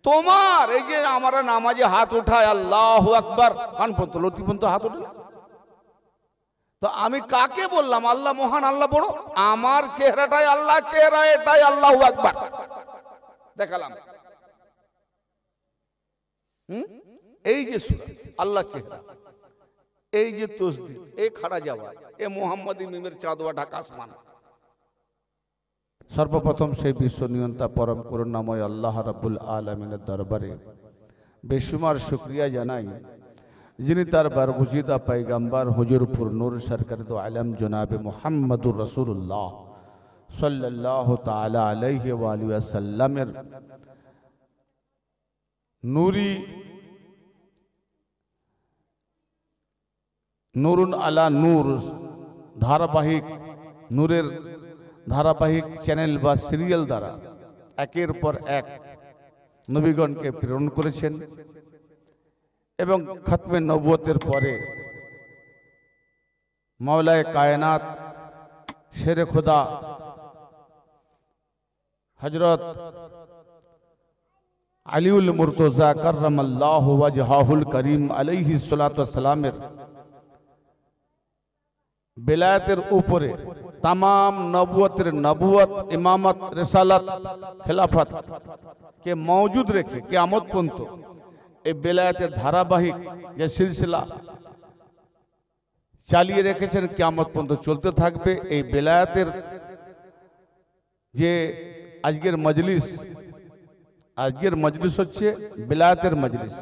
তোমার এই যে আমরা নামাজে হাত উঠায় আল্লাহু আকবার, কান পর্যন্ত লতি পর্যন্ত হাত ওঠে না। তো আমি কাকে বললাম আল্লাহ মহান, আল্লাহ বড়? আমার চেহারাটাই আল্লাহ চেহারা, এটাই আল্লাহু আকবার দেখালাম। এই যে সূরা আল্লাহ চেহারা, এই যে তসবিহ, এই খাড়া যাওয়া, এ মুহাম্মদী মিমের চাঁদোয়া ঢাকা আসমান। সর্বপ্রথম সেই বিশ্ব নিয়ন্তা পরম করুণাময় আল্লাহ রাব্বুল আলামিনের দরবারে বেশুমার শুকরিয়া জানাই, যিনি তার বারগুজিদা পয়গম্বর হুজুরপুর নূর সরকার দো আলম জনাবে মুহাম্মদুর রাসূলুল্লাহ সাল্লাল্লাহু তাআলা আলাইহি ওয়া আলিহি ওয়াসাল্লামের নূরি নুরুন আলা নূর ধারাবাহিক নূরের ধারাবাহিক চ্যানেল বা সিরিয়াল দ্বারা একের পর এক নবীগণকে প্রেরণ করেছেন এবং খতমে নবুয়তের পরে মাওলায়ে কায়নাত শেরে খুদা হযরত আলিউল মুর্তজা কাররামাল্লাহু ওয়াজহাহুল করিম আলাইহিস সালাতু ওয়াস সালামের বেলায়েতের উপরে तमाम नबुवतेर नबुवत इमामत रिसालत खिलाफत के मौजूद रेखे कियामत पर्यन्त ए बेलायतेर धाराबाहिक जे सिलसिला चालिए रेखेछेन कियामत पर्यन्त चलते थाकबे। ए बेलायतेर जे आजकेर मजलिस हच्छे बेलायतेर मजलिस।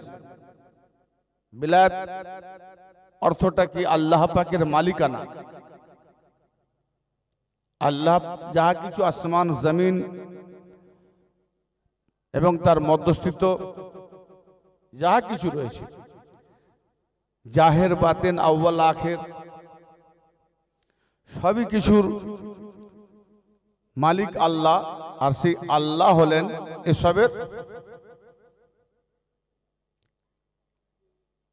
बेलायत अर्थटा कि आल्लाह पाकेर मालिकाना। আল্লাহ যাহা কিছু আসমান জমিন এবং তার মধ্যস্থিত যাহা কিছু রয়েছে, জাহের বাতেন আউয়াল আখের, সবই কিছুর মালিক আল্লাহ। আর সেই আল্লাহ হলেন এসবের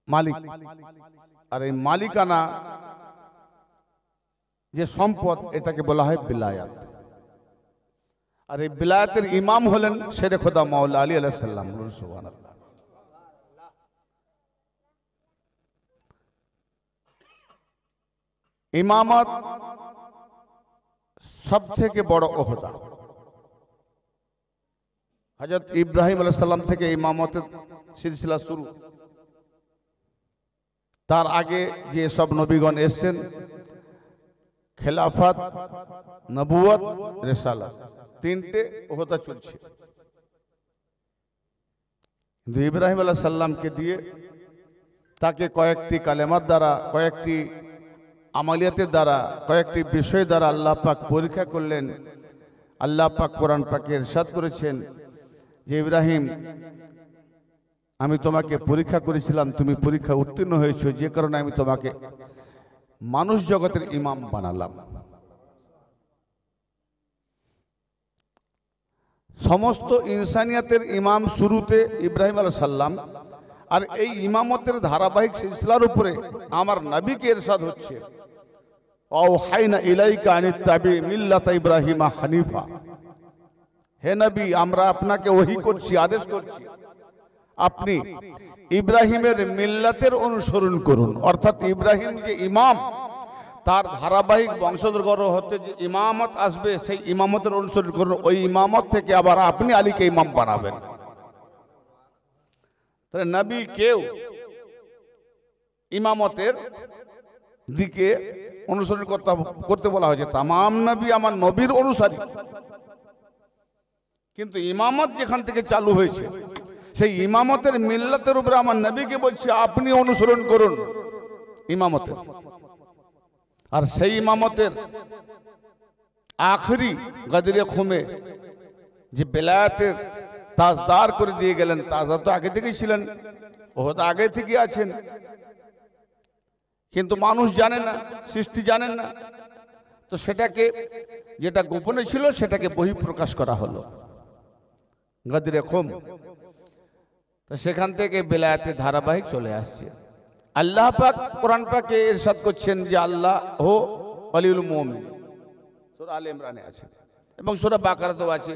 মালিক। আর এই মালিকানা যে সম্পদ, এটাকে বলা হয় বিলায়াত। আর এই বিলায়াতের ইমাম হলেন শেরে খোদা মাওলা আলী আলাইহিস সালাম। সুবহানাল্লাহ। ইমামত সবথেকে বড় ওহদা। হযরত ইব্রাহিম আলাইহিস সালাম থেকে ইমামতের সিলসিলা শুরু। তার আগে যে সব নবীগণ এসেছেন, খেলাফত, নবুয়ত, রিসালাত, তিনটে ওহদা চলছে। কিন্তু ইব্রাহিম আলাইহিস সালামকে দিয়ে তাকে কয়েকটি কালেমার দ্বারা, কয়েকটি আমালিয়াতের দ্বারা, কয়েকটি বিষয় দ্বারা আল্লাহ পাক পরীক্ষা করলেন। আল্লাহ পাক কোরআন পাকে ইরশাদ করেছেন যে ইব্রাহিম, আমি তোমাকে পরীক্ষা করেছিলাম, তুমি পরীক্ষা উত্তীর্ণ হয়েছো, যে কারণে আমি তোমাকে মানুষ জগতের ইমাম বানালাম। সমস্ত ইনসানিয়াতের ইমাম শুরুতে ইব্রাহিম আলাইহিস সালাম। আর এই ইমামতের ধারাবাহিক সিলসিলার উপরে আমার নবীকে ইরশাদ হচ্ছে, ওয়াহাইনা ইলাইকা আনিত্তাবি মিল্লাত ইব্রাহিমা হানিফা। হে নবী, আমরা আপনাকে ওহী করছি, আদেশ করছি, আপনি ইব্রাহিমের মিল্লাতের অনুসরণ করুন। অর্থাৎ ইব্রাহিম যে ইমাম, তার ধারাবাহিক বংশধর হতে যে ইমামত আসবে, সেই ইমামতের অনুসরণ করুন। ওই ইমামত থেকে আবার আপনি আলীকে ইমাম বানাবেন। তাহলে নবী কেউ ইমামতের দিকে অনুসরণ করতে বলা হয়েছে। তামাম নবী আমার নবীর অনুসারী, কিন্তু ইমামত যেখান থেকে চালু হয়েছে, সেই ইমামতের মিল্লাতের উপরে আমার নবীকে বলছে আপনি অনুসরণ করুন ইমামতের। আর সেই ইমামতের আখরি গদরে খুমে যে বেলায়েতের তাজদার করে দিয়ে গেলেন, তাজদার তো আগে থেকেই ছিলেন, ও তো আগে থেকে আছেন, কিন্তু মানুষ জানে না, সৃষ্টি জানেন না। তো সেটাকে, যেটা গোপনে ছিল, সেটাকে বহিঃপ্রকাশ করা হলো গদরে খুম। তো সেখান থেকে বেলায়েতের ধারাবাহিক চলে আসছে। আল্লাহ পাক কোরআন পাকে ইরশাদ করছেন যে আল্লাহ হো ওয়ালিউল মুমিন, সূরা আলে ইমরানে আছে এবং সূরা বাকারাতেও আছে,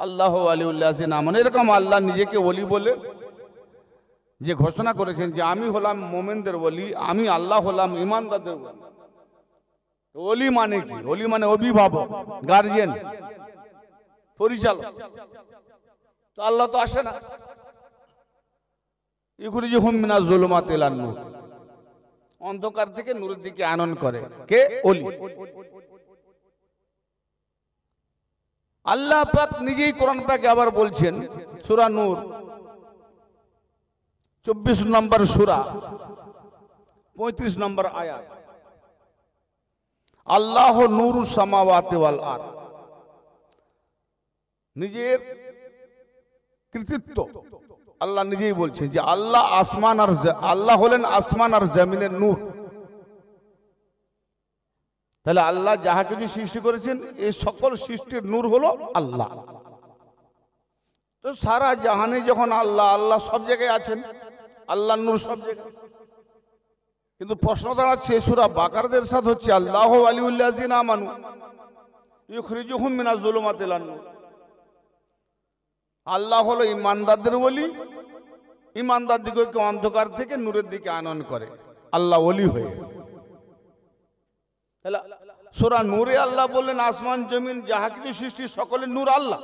আল্লাহ ওয়ালিউল্লাযিনা আমানু, এরকম আল্লাহ নিজেকে ওলি বলে যে ঘোষণা করেছেন যে আমি হলাম মোমেনদের ওলি, আমি আল্লাহ হলাম ইমানদারদের ওলি। ওলি মানে কি? ওলি মানে অভিভাবক, গার্জিয়ান, পরিচালক। তো আল্লাহ তো আসে না। ইখরিজুহুম মিনাজ যুলুমাতি ইলান নূর, অন্ধকার থেকে নূরের দিকে আনয়ন করে কে? ওলি। আল্লাহ পাক নিজেই কোরআন পাকে আবার বলছেন, সূরা নূর 24 নম্বর সূরা 35 নম্বর আয়াত, আল্লাহ নূরুস সামাওয়াতি ওয়াল আরদ, নিজের কৃতিত্ব আল্লাহ নিজেই বলছেন যে আল্লাহ হলেন আসমান আর জমিনের নূর। তাহলে আল্লাহ যাহা কিছু সৃষ্টি করেছেন এই সকল সৃষ্টির নূর হলো আল্লাহ। তো সারা জাহানে যখন আল্লাহ আল্লাহ সব জায়গায় আছেন, আল্লাহ নূর সব জায়গায়, কিন্তু প্রশ্ন দাঁড়াচ্ছে সূরা বাকারার ইরশাদ হচ্ছে আল্লাহ ওয়ালিউল্লাযিনা আমানু ইখরিজুহুম মিনাজ যুলুমাতি ইলান নূর, আল্লাহ হলো ইমানদারদের ওলি, ইমানদারদিগকে অন্ধকার থেকে নূরের দিকে আনয়ন করে আল্লাহ ওলি হয়ে। তাহলে সূরা নূরে আল্লাহ বললেন আসমান জমিন যাহা কিছু সৃষ্টি সকলের নূর আল্লাহ।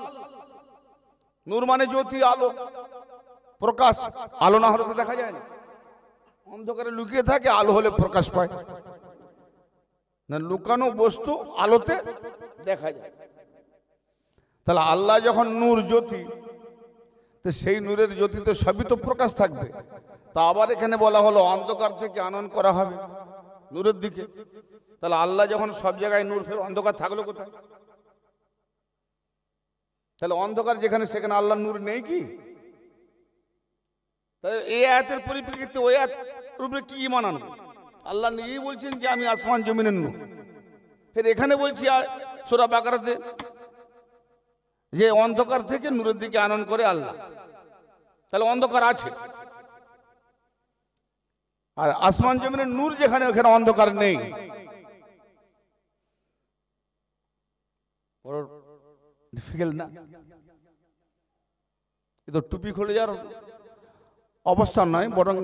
নূর মানে জ্যোতি, আলো, প্রকাশ। আলো না হলে তো দেখা যায় না, অন্ধকারে লুকিয়ে থাকে, আলো হলে প্রকাশ পায় না, লুকানো বস্তু আলোতে দেখা যায়। তাহলে আল্লাহ যখন নূর, জ্যোতি, তো সেই নূরের জ্যোতিতে সবই তো প্রকাশ থাকবে। তা আবার এখানে বলা হলো অন্ধকার থেকে আনয়ন করা হবে নূরের দিকে। তাহলে আল্লাহ যখন সব জায়গায় নূর, ফের অন্ধকার থাকলো কোথায়? তাহলে অন্ধকার যেখানে সেখানে আল্লাহ নূর নেই কি? তাহলে এই আয়াতের পরিপ্রেক্ষিতে ওই আয়াতের উপরে কি ঈমান আনবো? আল্লাহ নিজেই বলছেন যে আমি আসমান জমিনের নূর। ফের এখানে বলছি সূরা বাকারাতে যে অন্ধকার থেকে নূরের দিকে আনয়ন করে আল্লাহ। তাহলে অন্ধকার আছে, আর আসমান জমিনের নূর যেখানে ওখানে অন্ধকার নেই। ডিফিকাল্ট না? কিন্তু টুপি খুলে যাওয়ার অবস্থা নয়, বরং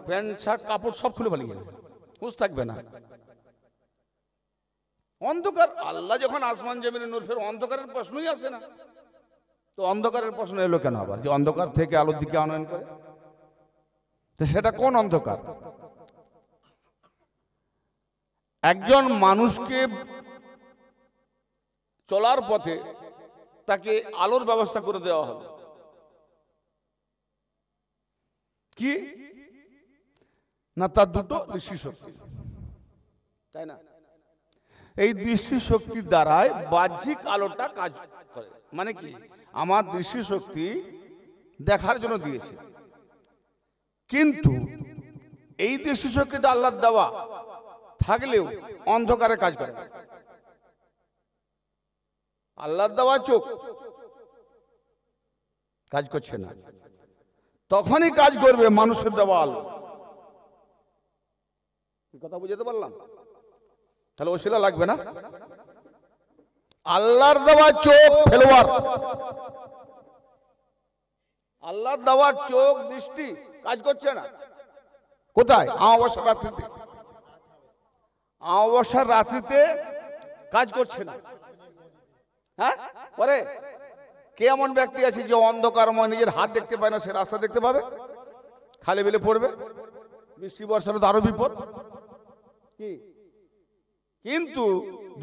প্যান্ট শার্ট কাপড় সব খুলে ফেলে গেলে হুঁশ থাকবে না। অন্ধকার, আল্লাহ যখন আসমান জমিনের নূর, ফের অন্ধকারের প্রশ্নই আসে না। তো অন্ধকারের প্রশ্ন এলো কেন আবার যে অন্ধকার থেকে আলোর দিকে আনয়ন করে? তো সেটা কোন অন্ধকার? একজন মানুষকে চলার পথে তাকে আলোর ব্যবস্থা করে দেওয়া হবে, কি না তার দুটো দৃষ্টি শক্তি, তাই না? এই দৃষ্টি শক্তির দ্বারাই বাহ্যিক আলোটা কাজ করে। মানে কি, আমার দৃষ্টি শক্তি দেখার জন্য দিয়েছে, কিন্তু এই দৃষ্টি শক্তিটা আল্লাহর দেওয়া থাকলেও অন্ধকারে কাজ করে না। আল্লাহর দেওয়া চোখ কাজ করছে না, তখনই কাজ করবে মানুষের দেওয়া আলো। কথা বুঝতে পারলাম? তাহলে ওসিলা লাগবে না। আল্লাহর দেওয়া চোখ ফেলোয়ার, আল্লাহর দেওয়া চোখ দৃষ্টি কাজ করছে না। কোথায়? অমাবস্যার রাত্রিতে, অমাবস্যার রাত্রিতে কাজ করছে না। হ্যাঁ, পরে কে এমন ব্যক্তি আছে যে অন্ধকারময় নিজের হাত দেখতে পায় না, সে রাস্তা দেখতে পাবে? খালে বিলে পড়বে, বৃষ্টি বর্ষার আরো বিপদ কি? কিন্তু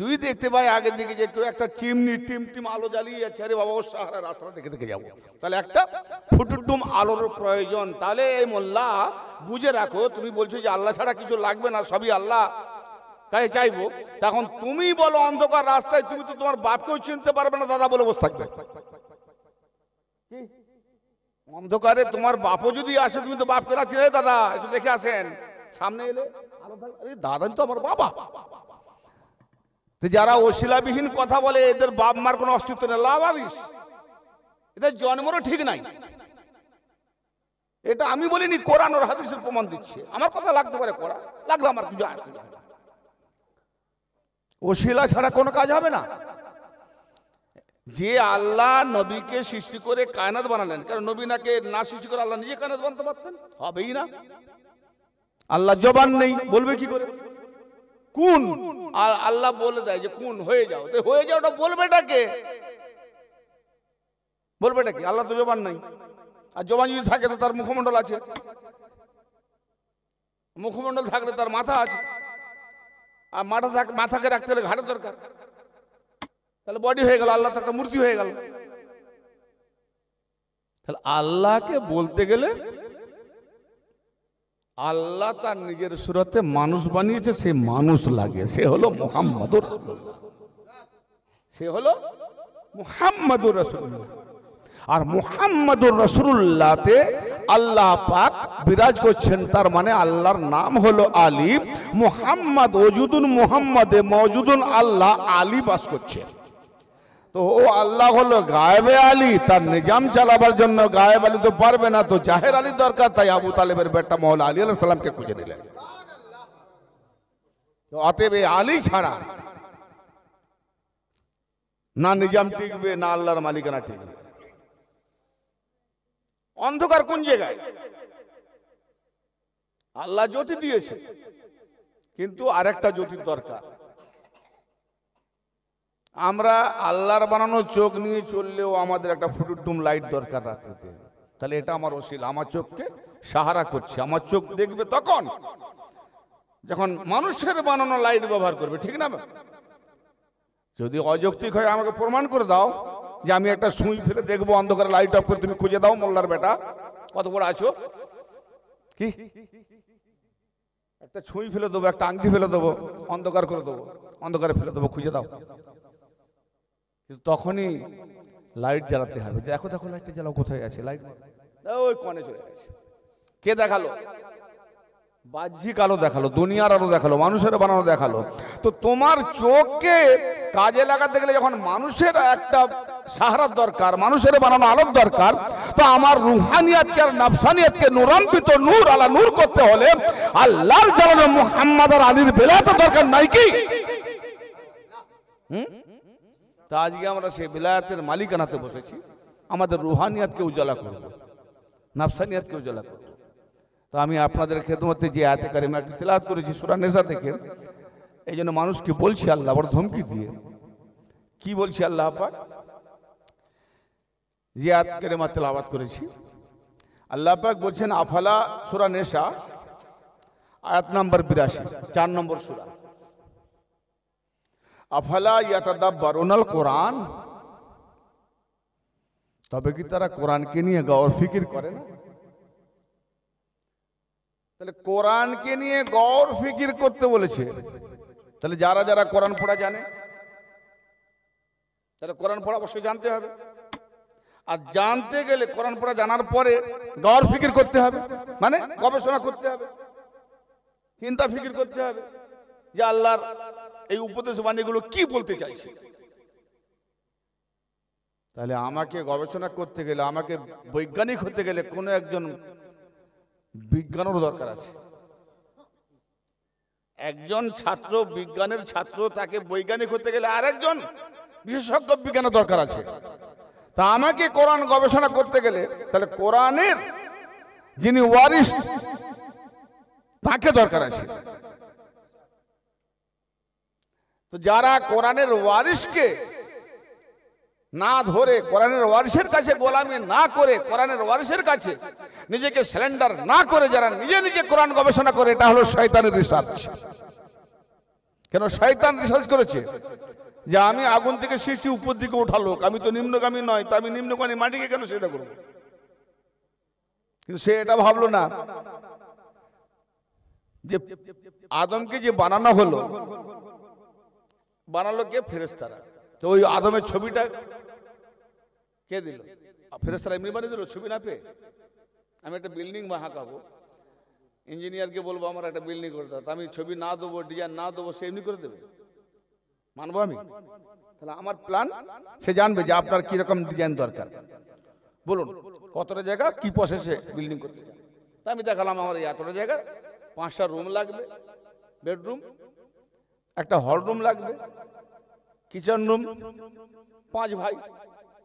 যদি দেখতে পাই আগের দিকে যে কেউ একটা চিমনি টিম আলো জ্বালিয়ে যাচ্ছে, আরে বাবা ওর সাহারা রাস্তা দেখে দেখে যাবো, তাহলে একটা ফুটুডুম আলোর প্রয়োজন। তাহলে এই মোল্লা বুঝে রাখো, তুমি বলছো যে আল্লাহ ছাড়া কিছু লাগবে না, সবই আল্লাহ কাছে চাইবো। তখন তুমি বলো অন্ধকার রাস্তায়, তুমি তো তোমার বাপকেও চিনতে পারবে না দাদা বলে বসে থাকবে। অন্ধকারে তোমার বাপও যদি আসে, তুমি তো বাপকে না চিনে, দাদা একটু দেখে আসেন, সামনে এলে আলো থাকবে, আরে দাদা তো আমার বাবা। যারা ওসিলাবিহীন কথা বলে এদের বাপ মার কোনো অস্তিত্ব নেই, লাভারিস, এদের জন্মেরও ঠিক নাই। এটা আমি বলিনি, কোরআন আর হাদিসের প্রমাণ দিচ্ছে। আমার কথা লাগতে পারে, কোরআন লাগলে আমার কিছু আসে না। ওসিলা ছাড়া কোনো কাজ হবে না। যে আল্লাহ নবীকে সৃষ্টি করে কায়নাত বানালেন, কারণ নবী নাকে না সৃষ্টি করে আল্লাহ নিজে কায়নাত বানাতে পারতেন? হবেই না। আল্লাহ জবান নেই, বলবে কি করে কোন? আর আল্লাহ বলে দেয় যে কোন হয়ে যাও, তো হয়ে যাও, ওটা বলবেটাকে বলবেটা কি? আল্লাহ তো জবান নাই। আর জবান যদি থাকে তো তার মুখমণ্ডল আছে, মুখমণ্ডল থাকলে তার মাথা আছে, আর মাথাকে রাখতে হলে ঘাড়ের দরকার, তাহলে বডি হয়ে গেল, আল্লাহ তো একটা মূর্তি হয়ে গেল। তাহলে আল্লাহকে বলতে গেলে আল্লাহ তার নিজের সুরতে মানুষ বানিয়েছে, সে মানুষ লাগে, সে হলো মুহাম্মাদুর রাসূলুল্লাহ, সে হলো মুহাম্মাদুর রাসূলুল্লাহ। আর মুহাম্মাদুর রাসূলুল্লাহতে আল্লাহ পাক বিরাজ করছেন, তার মানে আল্লাহর নাম হলো আলী। মুহাম্মদ ওজুদুন মুহাম্মদে মওজুদুন আল্লাহ, আলী বাস করছে। তো ও আল্লাহ হলো গায়েবে আলী, তার নিজাম চালাবার জন্য গায়েব আলী তো পারবে না, তো জাহের আলী দরকার, তাই আবু তালেবের বেটা মওলা আলী আলাইহিস সালামকে খুঁজে নিলেন। তো অতএব আলী ছাড়া না নিজাম টিকবে, না আল্লাহর মালিকানা টিকবে। অন্ধকার কোন জায়গায়? আল্লাহ জ্যোতি দিয়েছে, কিন্তু আরেকটা জ্যোতির দরকার। আমরা আল্লাহর বানানো চোখ নিয়ে চললেও আমাদের একটা ফুটুটুম লাইট দরকার রাত্রিতে। তাহলে এটা আমার ওসিলা, আমার চোখকে সাহারা করছে। আমার চোখ দেখবে তখন যখন মানুষের বানানো লাইট ব্যবহার করবে, ঠিক না? যদি অযৌক্তিক হয় আমাকে প্রমাণ করে দাও যে আমি একটা সুই ফেলে দেখবো, অন্ধকারে লাইট অফ করে তুমি খুঁজে দাও, মোল্লার বেটা কত বড় আছো, কি একটা ছুঁই ফেলে দেবো, একটা আংটি ফেলে দেবো, অন্ধকার করে দেবো, অন্ধকারে ফেলে দেবো, খুঁজে দাও। কিন্তু তখনই লাইট জ্বালাতে হবে। দেখো দেখো লাইটটা জ্বালাও, কোথায় আছে লাইট? ওই কনে চলে গেছে। কে দেখালো? বাহ্যিক আলো দেখালো, দুনিয়ার আলো দেখালো, মানুষের বানানো দেখালো। তো তোমার চোখকে কাজে লাগাতে গেলে যখন মানুষের একটা সাহারার দরকার, মানুষের বানানো আলোর দরকার, তো আমার রুহানিয়াতকে আর নাফসানিয়াতকে নূরান্বিত নূর আলা নূর করতে হলে আল্লাহর জ্বালানো মুহাম্মদ আর আলীর বেলায়েতের দরকার নাই কি? তা আজকে আমরা সেই বেলায়েতের মালিকানাতে বসেছি, আমাদের রুহানিয়াতকে উজালা করব, নাফসানিয়াতকে উজালা করব। তো আমি আপনাদের খেদমতে যে আয়াতে কারিমা তেলাওয়াত করেছি সূরা নিসা থেকে, এই জন্য মানুষকে বলছি, আল্লাহ বড় ধমকি দিয়ে কি বলছি আল্লাহ পাক, যে আয়াত কারিমা তেলাওয়াত করেছি, আল্লাহ পাক বলছেন আফালা, সূরা নিসা আয়াত নাম্বার 82, 4 নম্বর সূরা। আফালা ইয়াতাদাব্বারুনাল কোরআন, তবে কি তারা কোরআনকে নিয়ে গওর ফিকির করে না? তাহলে কোরআনকে নিয়ে গওর ফিকির করতে বলেছে। তাহলে যারা যারা কোরআন পড়া জানে, তাহলে কোরআন পড়া অবশ্যই জানতে হবে। আর জানতে গেলে কোরআন পড়া জানার পরে গওর ফিকির করতে হবে, মানে গবেষণা করতে হবে, চিন্তা ফিকির করতে হবে যে আল্লাহর এই উপদেশ বাণীগুলো কি বলতে চাইছে। তাহলে আমাকে গবেষণা করতে গেলে, আমাকে বৈজ্ঞানিক হতে গেলে কোনো একজন বিজ্ঞানের দরকার আছে। একজন ছাত্র বিজ্ঞানের ছাত্র, তাকে বৈজ্ঞানিক হতে গেলে আরেকজন বিশেষজ্ঞ বিজ্ঞানের দরকার আছে। তা আমাকে কোরআন গবেষণা করতে গেলে তাহলে কোরআনের যিনি ওয়ারিস তাকে দরকার আছে। তো যারা কোরআনের ওয়ারিসকে না ধরে, কোরআনের ওয়ারিসের কাছে গোলামি না করে, কোরআনের ওয়ারিসের কাছে নিজেকে সিলিন্ডার না করে যারা নিজে নিজে কোরআন গবেষণা করে, এটা হলো শয়তানের রিসার্চ। কেন শয়তান রিসার্চ করেছে যে আমি আগুন থেকে সৃষ্টি, উপর দিকে ওঠা লোক, আমি তো নিম্নগামী নয়, তো আমি নিম্নগামী মাটিকে কেন সেটা করব? কিন্তু সে এটা ভাবলো না যে আদমকে যে বানানো হলো, বানালো কে? ফেরেশতারা। তো ওই আদমের ছবিটা কে দিল? ফেরেশতারা এমনি বানিয়ে দিল ছবি না পেয়ে। আমি একটা বিল্ডিং হাঁকাবো, ইঞ্জিনিয়ারকে বলবো আমার একটা বিল্ডিং করে দাও, আমি ছবি না দেবো, ডিজাইন না দেবো, সে এমনি করে দেবে? মানবো আমি? তাহলে আমার প্ল্যান সে জানবে যে আপনার কিরকম ডিজাইন দরকার, বলুন কতটা জায়গা কি প্রসেসে বিল্ডিং করতে চান। তা আমি দেখালাম আমার এই এতটা জায়গা, 5টা রুম লাগবে, বেডরুম, একটা হল রুম লাগবে, কিচেন রুম 5 ভাই,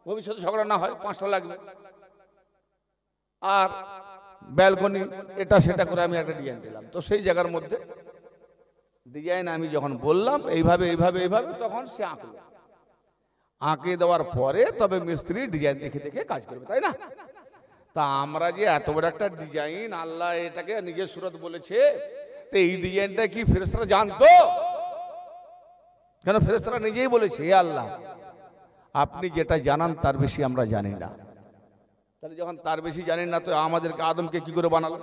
ভবিষ্যতে ঝগড়া না হয় 5টা লাগবে। আর ব্যালকনি এটা সেটা করে আমি একটা ডিজাইন দিলাম। তো সেই জায়গার মধ্যে ডিজাইন আমি যখন বললাম এইভাবে এইভাবে এইভাবে, তখন সে আঁকলো। আঁকে দেওয়ার পরে তবে মিস্ত্রি ডিজাইন দেখে দেখে কাজ করবে, তাই না? তা আমরা যে এত বড় একটা ডিজাইন, আল্লাহ এটাকে নিজের সুরত বলেছে, তো এই ডিজাইনটা কি ফেরেশতারা জানতো? কেন ফেরেশতারা নিজেই বলেছে, হে আল্লাহ আপনি যেটা জানান তার বেশি আমরা জানি না। তাহলে যখন তার বেশি জানেন না, তো আমাদেরকে আদমকে কি করে বানালো?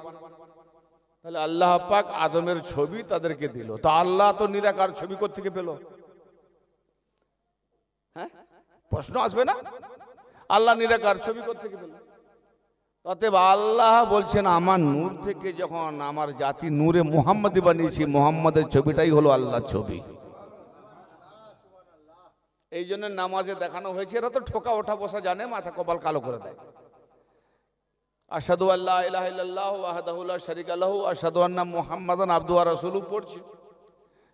তাহলে আল্লাহ পাক আদমের ছবি তাদেরকে দিল। তো আল্লাহ তো নিরাকার, ছবি কোত্থেকে পেল? হ্যাঁ, প্রশ্ন আসবে না? আল্লাহ নিরাকার, ছবি কোত্থেকে পেল? অতএব আল্লাহ বলছেন আমার নূর থেকে যখন আমার জাতি নূরে মুহাম্মদী বানিয়েছি, মুহাম্মদের ছবিটাই হলো আল্লাহর ছবি। এই জন্য নামাজে দেখানো হয়েছে, এরা তো ঠোকা ওঠা বসা জানে, মাথা কপাল কালো করে দেয়। আশহাদু আল্লা ইলাহা ইল্লাল্লাহু ওয়াহদাহু লা শারীকা লাহু আশহাদু আন্না মুহাম্মাদান আবদুহু ওয়া রাসূলুহু পড়ছি,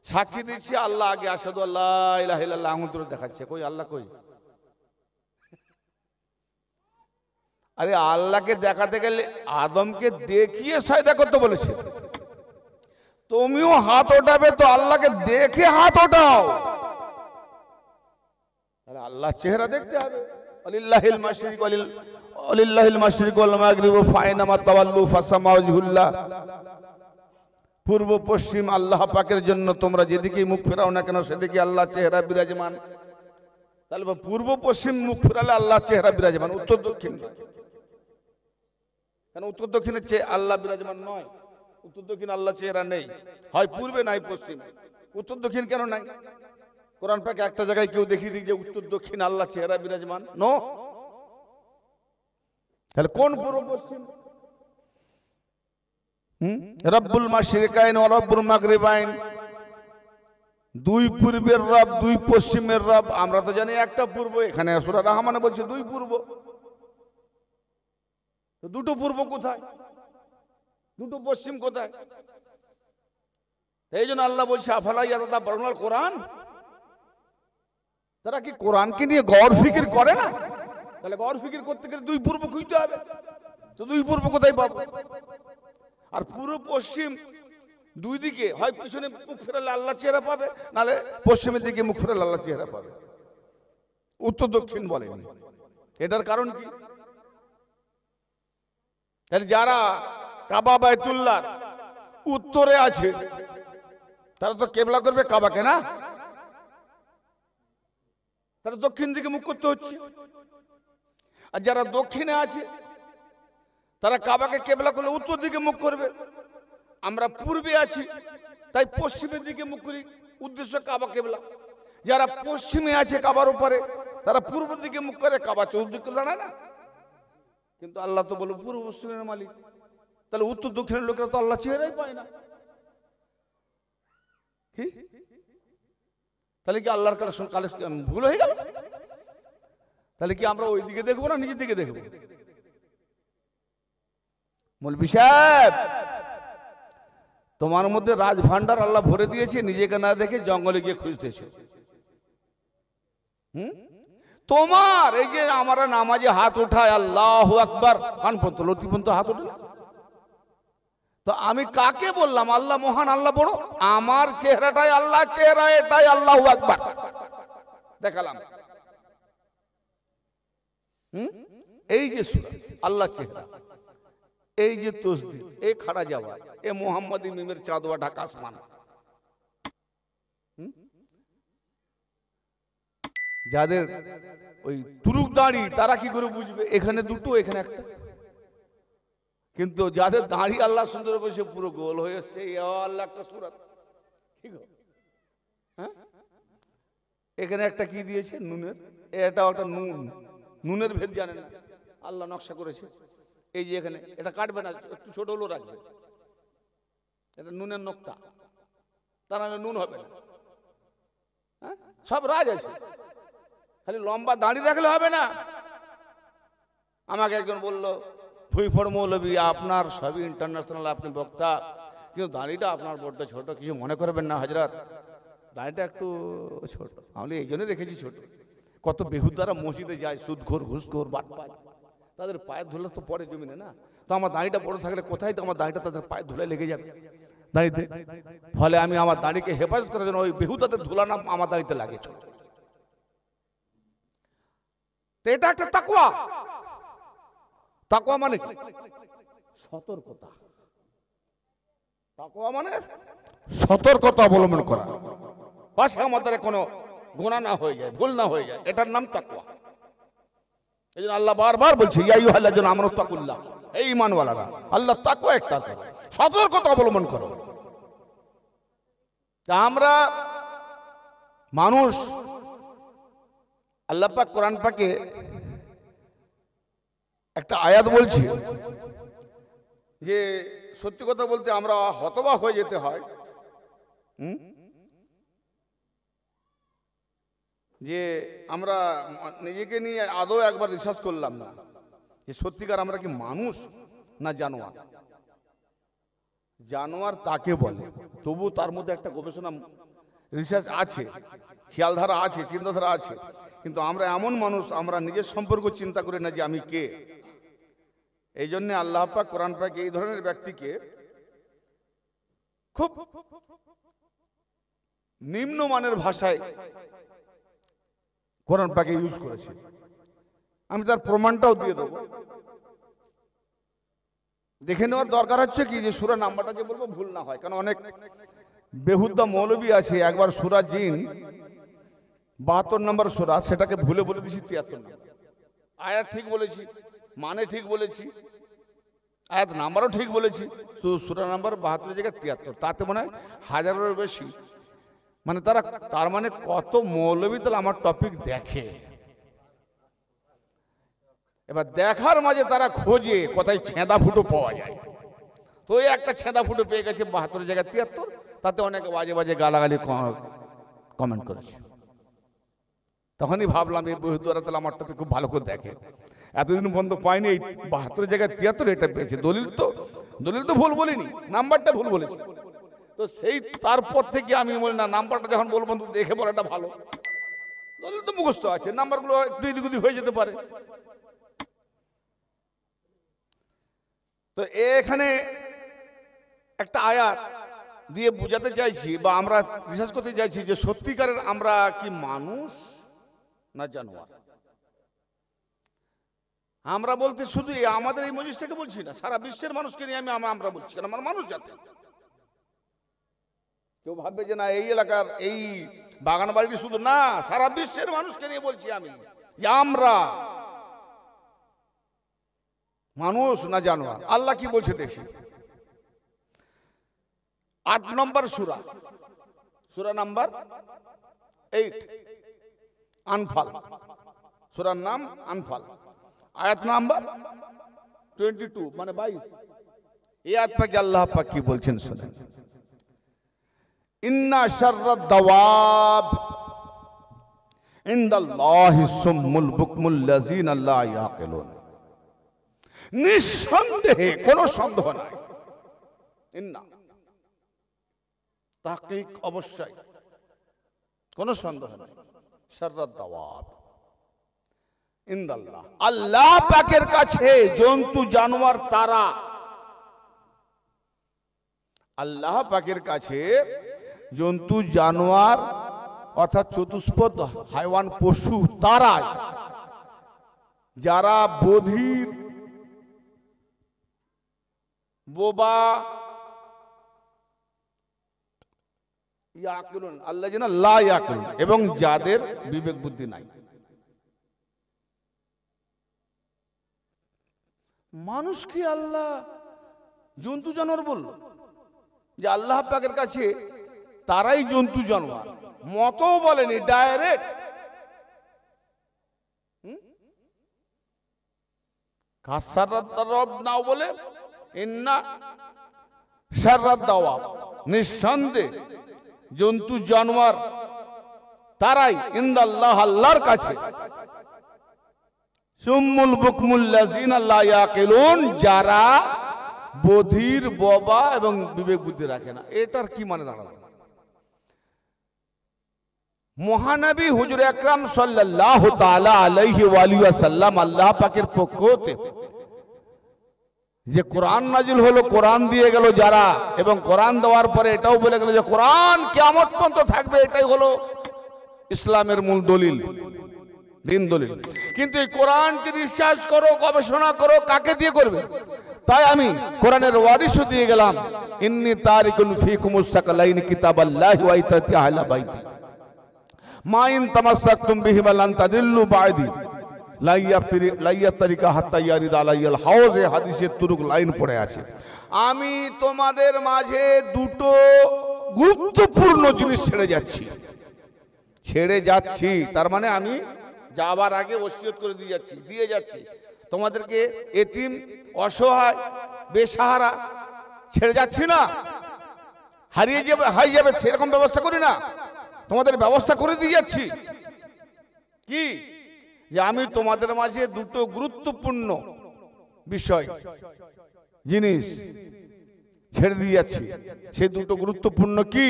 সাক্ষী দিচ্ছি আল্লাহ আগে, আশহাদু আল্লা ইলাহা ইল্লাল্লাহ আঙুল দেখাচ্ছে, কই আল্লাহ কই? আরে আল্লাহকে দেখাতে গেলে আদমকে দেখিয়ে সাজদা করতে বলেছে। তুমিও হাত ওঠাবে তো আল্লাহকে দেখে হাত ওঠাও। তাহলে আল্লাহ চেহারা দেখতে হবে। আলিল্লাহিল মাশরিক আলিল্লাহিল মাশরিক ওয়াল মাগরিব ফাইনামা তাওয়াল্লু ফাসামা ওয়াজহুল্লাহ। পূর্ব পশ্চিম আল্লাহ পাকের জন্য, তোমরা যেদিকেই মুখ ফেরাও না কেন সেদিকে আল্লাহ চেহারা বিরাজমান। তাহলে পূর্ব পশ্চিম মুখ ফেরালে আল্লাহ চেহারা বিরাজমান, উত্তর দক্ষিণ নয়। কেন উত্তর দক্ষিণের চেয়ে আল্লাহ বিরাজমান নয়? উত্তর দক্ষিণ আল্লাহ চেহারা নেই, হয় পূর্বে নাই পশ্চিমে। উত্তর দক্ষিণ কেন নাই? কোরআন পাকে একটা জায়গায় কেউ দেখিয়ে দিক যে উত্তর দক্ষিণ আল্লাহ চেহারা বিরাজমান? নো। তাহলে কোন পূর্ব পশ্চিম? রব্বুল মাশরিকাইন ওয়া রব্বুল মাগরিবাইন, দুই পূর্বের রব দুই পশ্চিমের রব। আমরা তো জানি একটা পূর্ব, এখানে সূরা রহমানে বলছে দুই পূর্ব। তো দুটো পূর্ব কোথায়, দুটো পশ্চিম কোথায়? এই জন্য আল্লাহ বলছে আফালা ইয়াতাদাব্বারুনাল কোরআন, তারা কি কোরআনকে নিয়ে গওর ফিকির করে না? তাহলে গওর ফিকির করতে গেলে দুই পূর্ব খুঁজতে হবে। তো দুই পূর্ব কোথায় পাবো? আর পূর্ব পশ্চিম দুই দিকে, হয় পিছনে মুখ ফেরালে আল্লাহ চেহারা পাবে, নালে পশ্চিমের দিকে মুখ ফেরালে আল্লাহ চেহারা পাবে। উত্তর দক্ষিণ বলেনি। এটার কারণ কি? তাহলে যারা কাবা বাইতুল্লাহ উত্তরে আছে তারা তো কেবলা করবে কাবাকে না, তারা দক্ষিণ দিকে মুখ করতে হচ্ছে। আর যারা দক্ষিণে আছে তারা কাবাকে কেবলা করলে উত্তর দিকে মুখ করবে। আমরা পূর্বে আছি তাই পশ্চিমের দিকে মুখ করি, উদ্দেশ্য কাবা কেবলা। যারা পশ্চিমে আছে কাবার উপরে তারা পূর্ব দিকে মুখ করে, কাবা চতুর্দিকে দাঁড়ায় না। কিন্তু আল্লাহ তো বলো পূর্ব পশ্চিমের মালিক, তাহলে উত্তর দক্ষিণের লোকেরা তো আল্লাহ চেহারাই পায় না। কি তাহলে কি আল্লাহর কালেকশন ভুল হয়ে গেল? তাহলে কি আমরা ওই দিকে দেখবো না নিজের দিকে দেখবো? মৌলভী সাহেব, তোমার মধ্যে রাজ ভান্ডার আল্লাহ ভরে দিয়েছে, নিজেকে না দেখে জঙ্গলে গিয়ে খুঁজতেছে। তোমার এই যে আমরা নামাজে হাত উঠায় আল্লাহু আকবার, কান পর্যন্ত লতি পর্যন্ত হাত ওঠে না। তো আমি কাকে বললাম আল্লাহ মহান, আল্লাহ বড়? আমার চেহারাটাই আল্লাহ চেহারা, এটাই আল্লাহু আকবার দেখালাম। এই যে সূরা আল্লাহ চেহারা, এই যে তসবিহ, এই খাড়া যাওয়া, এ মোহাম্মদী মিমের চাঁদোয়া ঢাকা আসমান। যাদের ওই তুরুক দাড়ি তারা কি করে বুঝবে এখানে দুটো এখানে একটা? কিন্তু যাদের দাড়ি আল্লাহ সুন্দর বসে পুরো গোল হয়ে এসছে, আল্লাহ একটা সূরাত কি গো, হ্যাঁ এখানে একটা কি দিয়েছে নুনের, এটা একটা নুন, নুনের ভেদ জানেন না, আল্লাহ নকশা করেছে। এই যে এখানে এটা কাটবে না, একটু ছোট হলেও রাখবে, এটা নুনের নোক্তা, তার মানে নুন হবে না। হ্যাঁ সব রাজ আছে, খালি লম্বা দাড়ি রাখলে হবে না। আমাকে একজন বলল, ভুইফড় মৌলবী আপনার সবই ইন্টারন্যাশনাল, আপনি বক্তা, কিন্তু দাড়িটা আপনার বড্ড ছোট, কিছু মনে করবেন না হযরত। দাড়িটা একটু ছোট, আমি এই জন্য রেখেছি ছোট। কত বেহুদারা মসজিদে যায়, সুদখোর ঘুষখোর বাটপার, তাদের পায়ের ধুলা তো পরে জমিনে না। তো আমার দাড়িটা বড় থাকলে কোথায় তো আমার দাড়িটা তাদের পায়ের ধুলায় লেগে যাবে দাড়িতে। ফলে আমি আমার দাড়িকে হেফাজত করার জন্য ওই বেহুদাদের ধুলা না আমার দাড়িতে লাগে ছোট। তো এটা একটা তাকওয়া। তাকওয়া মানে কি? সতর্কতা। তাকওয়া মানে সতর্কতা অবলম্বন করা, পাশে আমাদের কোনো গুনাহ না হয়ে যায়, ভুল না হয়ে যায়, এটার নাম তাকওয়া। এই জন্য আল্লাহ বারবার বলছে ইয়া আইয়ুহাল্লাযীনা আমানু তাকুল্লাহ, এই ঈমানওয়ালারা আল্লাহ তাকওয়া ইখতিয়ার করো, সতর্কতা অবলম্বন করো। তা আমরা মানুষ, আল্লাহ পাক কোরআন পাকে একটা আয়াত বলছি যে সত্যি কথা বলতে আমরা হতবাক হয়ে যেতে হয় যে আমরা নিজেকে নিয়ে আদৌ একবার রিসার্চ করলাম না যে সত্যিকার আমরা কি মানুষ না জানোয়ার। জানোয়ার তাকে বলে, তবু তার মধ্যে একটা গবেষণা রিসার্চ আছে, খেয়ালধারা আছে, চিন্তাধারা আছে। কিন্তু আমরা এমন মানুষ, আমরা নিজের সম্পর্ক চিন্তা করি না যে আমি কে। এই জন্য আল্লাহ পাক কোরআন পাক এই ধরনের ব্যক্তিকে খুব নিম্নমানের ভাষায় কোরআন পাকে ইউজ করেছে। আমি তার প্রমাণটাও দিয়ে দেবো। দেখে নেওয়ার দরকার হচ্ছে কি যে সূরা নাম্বারটা যে বলবো ভুল না হয়, কারণ অনেক বেহুদ্দা মৌলবী আছে একবার সূরা জিন 72 নম্বর সূরা সেটাকে ভুলে বলে দিয়েছি 73 নম্বর। আয়াত ঠিক বলেছি, মানে ঠিক বলেছি, আয়াত নাম্বারও ঠিক বলেছি, সূরা নাম্বার 72 জায়গায় 73, তাতে মনে হয় হাজারেরও বেশি। মানে তার মানে কত মৌলবী তাহলে আমার টপিক দেখে। এবার দেখার মাঝে তারা খোঁজে কোথায় ছেঁদা ফুটো পাওয়া যায়। তো এই একটা ছেঁদা ফুটো পেয়ে গেছে 72 জায়গায় 73, তাতে অনেকে বাজে বাজে গালাগালি কমেন্ট করেছে। তখনই ভাবলাম এই বহুদূরা তাহলে আমার টপিক খুব ভালো করে দেখে, এতদিন পর্যন্ত পাইনি, এই 72 জায়গায় 73 এটা পেয়েছে। দলিল তো ভুল বলিনি, নাম্বারটা ভুল বলেছি। তো সেই তারপর থেকে আমি বলি না, নাম্বারটা যখন বলবো দেখে বলাটা ভালো। দলিল তো মুখস্থ আছে, নাম্বারগুলো একটু এদিক ওদিক হয়ে যেতে পারে। তো এখানে একটা আয়াত দিয়ে বুঝাতে চাইছি বা আমরা রিসার্চ করতে চাইছি যে সত্যিকারের আমরা কি মানুষ না জানোয়ার। আমরা বলতে শুধু আমাদের এই মজলিস থেকে বলছি না, সারা বিশ্বের মানুষকে নিয়ে আমরা বলছি, কারণ আমার মানুষ জাতি। কেউ ভাববে যে না এই এলাকার এই বাগান বাড়িটি শুধু না, সারা বিশ্বের মানুষকে নিয়ে বলছি আমি যে আমরা মানুষ না জানোয়ার। আল্লাহ কি বলছে দেখি, 8 নম্বর সূরা, সূরা নাম্বার 8 আনফাল, সূরার নাম আনফাল, আয়াত নাম্বার 22 মানে 22। এই আয়াত পাকে আল্লাহ পাক কি বলছেন শুনেন, ইন্না শাররাদ দাওয়াব ইনদাল্লাহি সুম্মুল বুকমুল লাযিনা লা ইয়াকিলুন। নিঃসন্দেহে, কোনো সন্দেহ নাই, ইন্না তাহকিক অবশ্যই, কোনো সন্দেহ নাই, শাররাদ দাওয়াব ইনদাল্লাহ, আল্লাহ পাকের কাছে জন্তু জানোয়ার তারা, আল্লাহ পাকের কাছে জন্তু জানোয়ার অর্থাৎ চতুষ্পদ হাইওয়ান পশু তারাই যারা বধির, বোবা, ইয়াকিলুন আল্লাযিনা লা ইয়াকিলুন, এবং যাদের বিবেক বুদ্ধি নাই। মানুষকে আল্লাহ জন্তু জানোয়ার বলল, যে আল্লাহ পাকের কাছে তারাই জন্তু জানোয়ার, মতও বলেনি, ডাইরেক্ট। কাসারাত রব নাও বলে ইন্না শাররাদ দাওয়াব, নিঃসন্দেহে জন্তু জানোয়ার তারাই ইনদাল্লাহ আল্লাহর কাছে, সুম্মুল বুকমুল লাযিনা লা ইয়াকিলুন যারা বধির, বোবা এবং বিবেক বুদ্ধি রাখে না। এটার কি মানে দাঁড়ালো? মহানবী হুজুর আকরাম সাল্লাল্লাহু তাআলা আলাইহি ওয়া সাল্লাম আল্লাহ পাকের পক্ষ হতে যে কোরআন নাজিল হলো, কোরআন দিয়ে গেল যারা, এবং কোরআন দেওয়ার পরে এটাও বলে গেল যে কোরআন কিয়ামত পর্যন্ত থাকবে, এটাই হলো ইসলামের মূল দলিল, দিন দলিল। কিন্তু এই কোরআনকে বিশ্বাস করো, গবেষণা করো, কাকে দিয়ে করবে? তাই আমি কোরআনের ওয়ারিশও দিয়ে গেলাম, ইন্নী তারিকুন ফীকুমুস সাকালাইন কিতাবাল্লাহি ওয়া ইতাতি আহলা বাইতি মা ইন তামাসসাকতুম বিহিমা লান তাদিল্লু বা'দি লাইয়াফতারিকা হাত্তা ইয়ারিদ আলাইয়াল হাউজ। এ হাদিসের তুরুক লাইন পড়ে আছে। আমি তোমাদের মাঝে দুটো গুরুত্বপূর্ণ জিনিস ছেড়ে যাচ্ছি। তার মানে আমি যাবার আগে ওসিয়ত করে দিয়ে যাচ্ছি তোমাদেরকে, এতিম, অসহায়, বেসাহারা ছেড়ে যাচ্ছি না, হারিয়ে যাবে সেরকম ব্যবস্থা করি না, তোমাদের ব্যবস্থা করে দিয়ে যাচ্ছি। কি? যে আমি তোমাদের মাঝে দুটো গুরুত্বপূর্ণ বিষয়, জিনিস ছেড়ে দিয়ে যাচ্ছি। সে দুটো গুরুত্বপূর্ণ কি?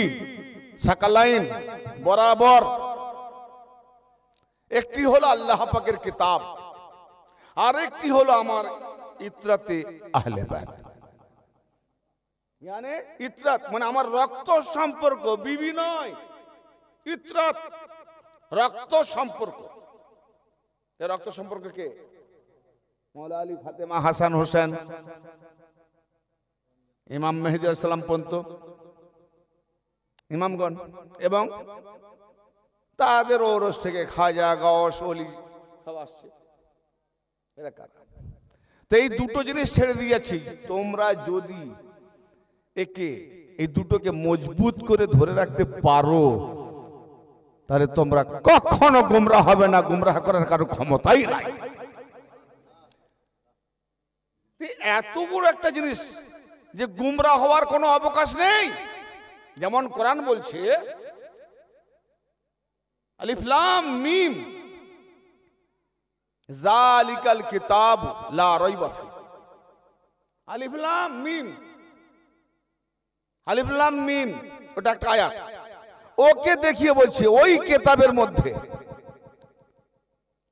সাকালাইন, বরাবর। একটি হলো আল্লাহ পাকের কিতাব, আর একটি হলো আমার ইতরাতে আহলে বাইত। মানে ইতরাত মানে আমার রক্ত সম্পর্ক, বিবি নয়, ইতরাত রক্ত সম্পর্ক। রক্ত সম্পর্ক কে? মৌলা আলী, ফাতেমা, হাসান, হোসেন, ইমাম মেহেদী আলাইহিস সালাম পর্যন্ত ইমামগণ, এবং তাদের ওরস থেকে খাজা, গাওস, ওলি সব আসছে। তো এই দুটো জিনিস ছেড়ে দিয়েছি। তোমরা যদি এই দুটোকে মজবুত করে ধরে রাখতে পারো, তাহলে তোমরা কখনো গুমরাহ হবে না, গুমরাহ করার কারো ক্ষমতাই নাই। এত বড় একটা জিনিস যে গুমরাহ হওয়ার কোনো অবকাশ নেই। যেমন কোরআন বলছে আলিফ লাম মিম যালিকাল কিতাব লা রাইবা ফি। আলিফ লাম মিম, আলিফ লাম মিম ওটা একটা আয়াত। ওকে দেখিয়ে বলছে ওই কিতাবের মধ্যে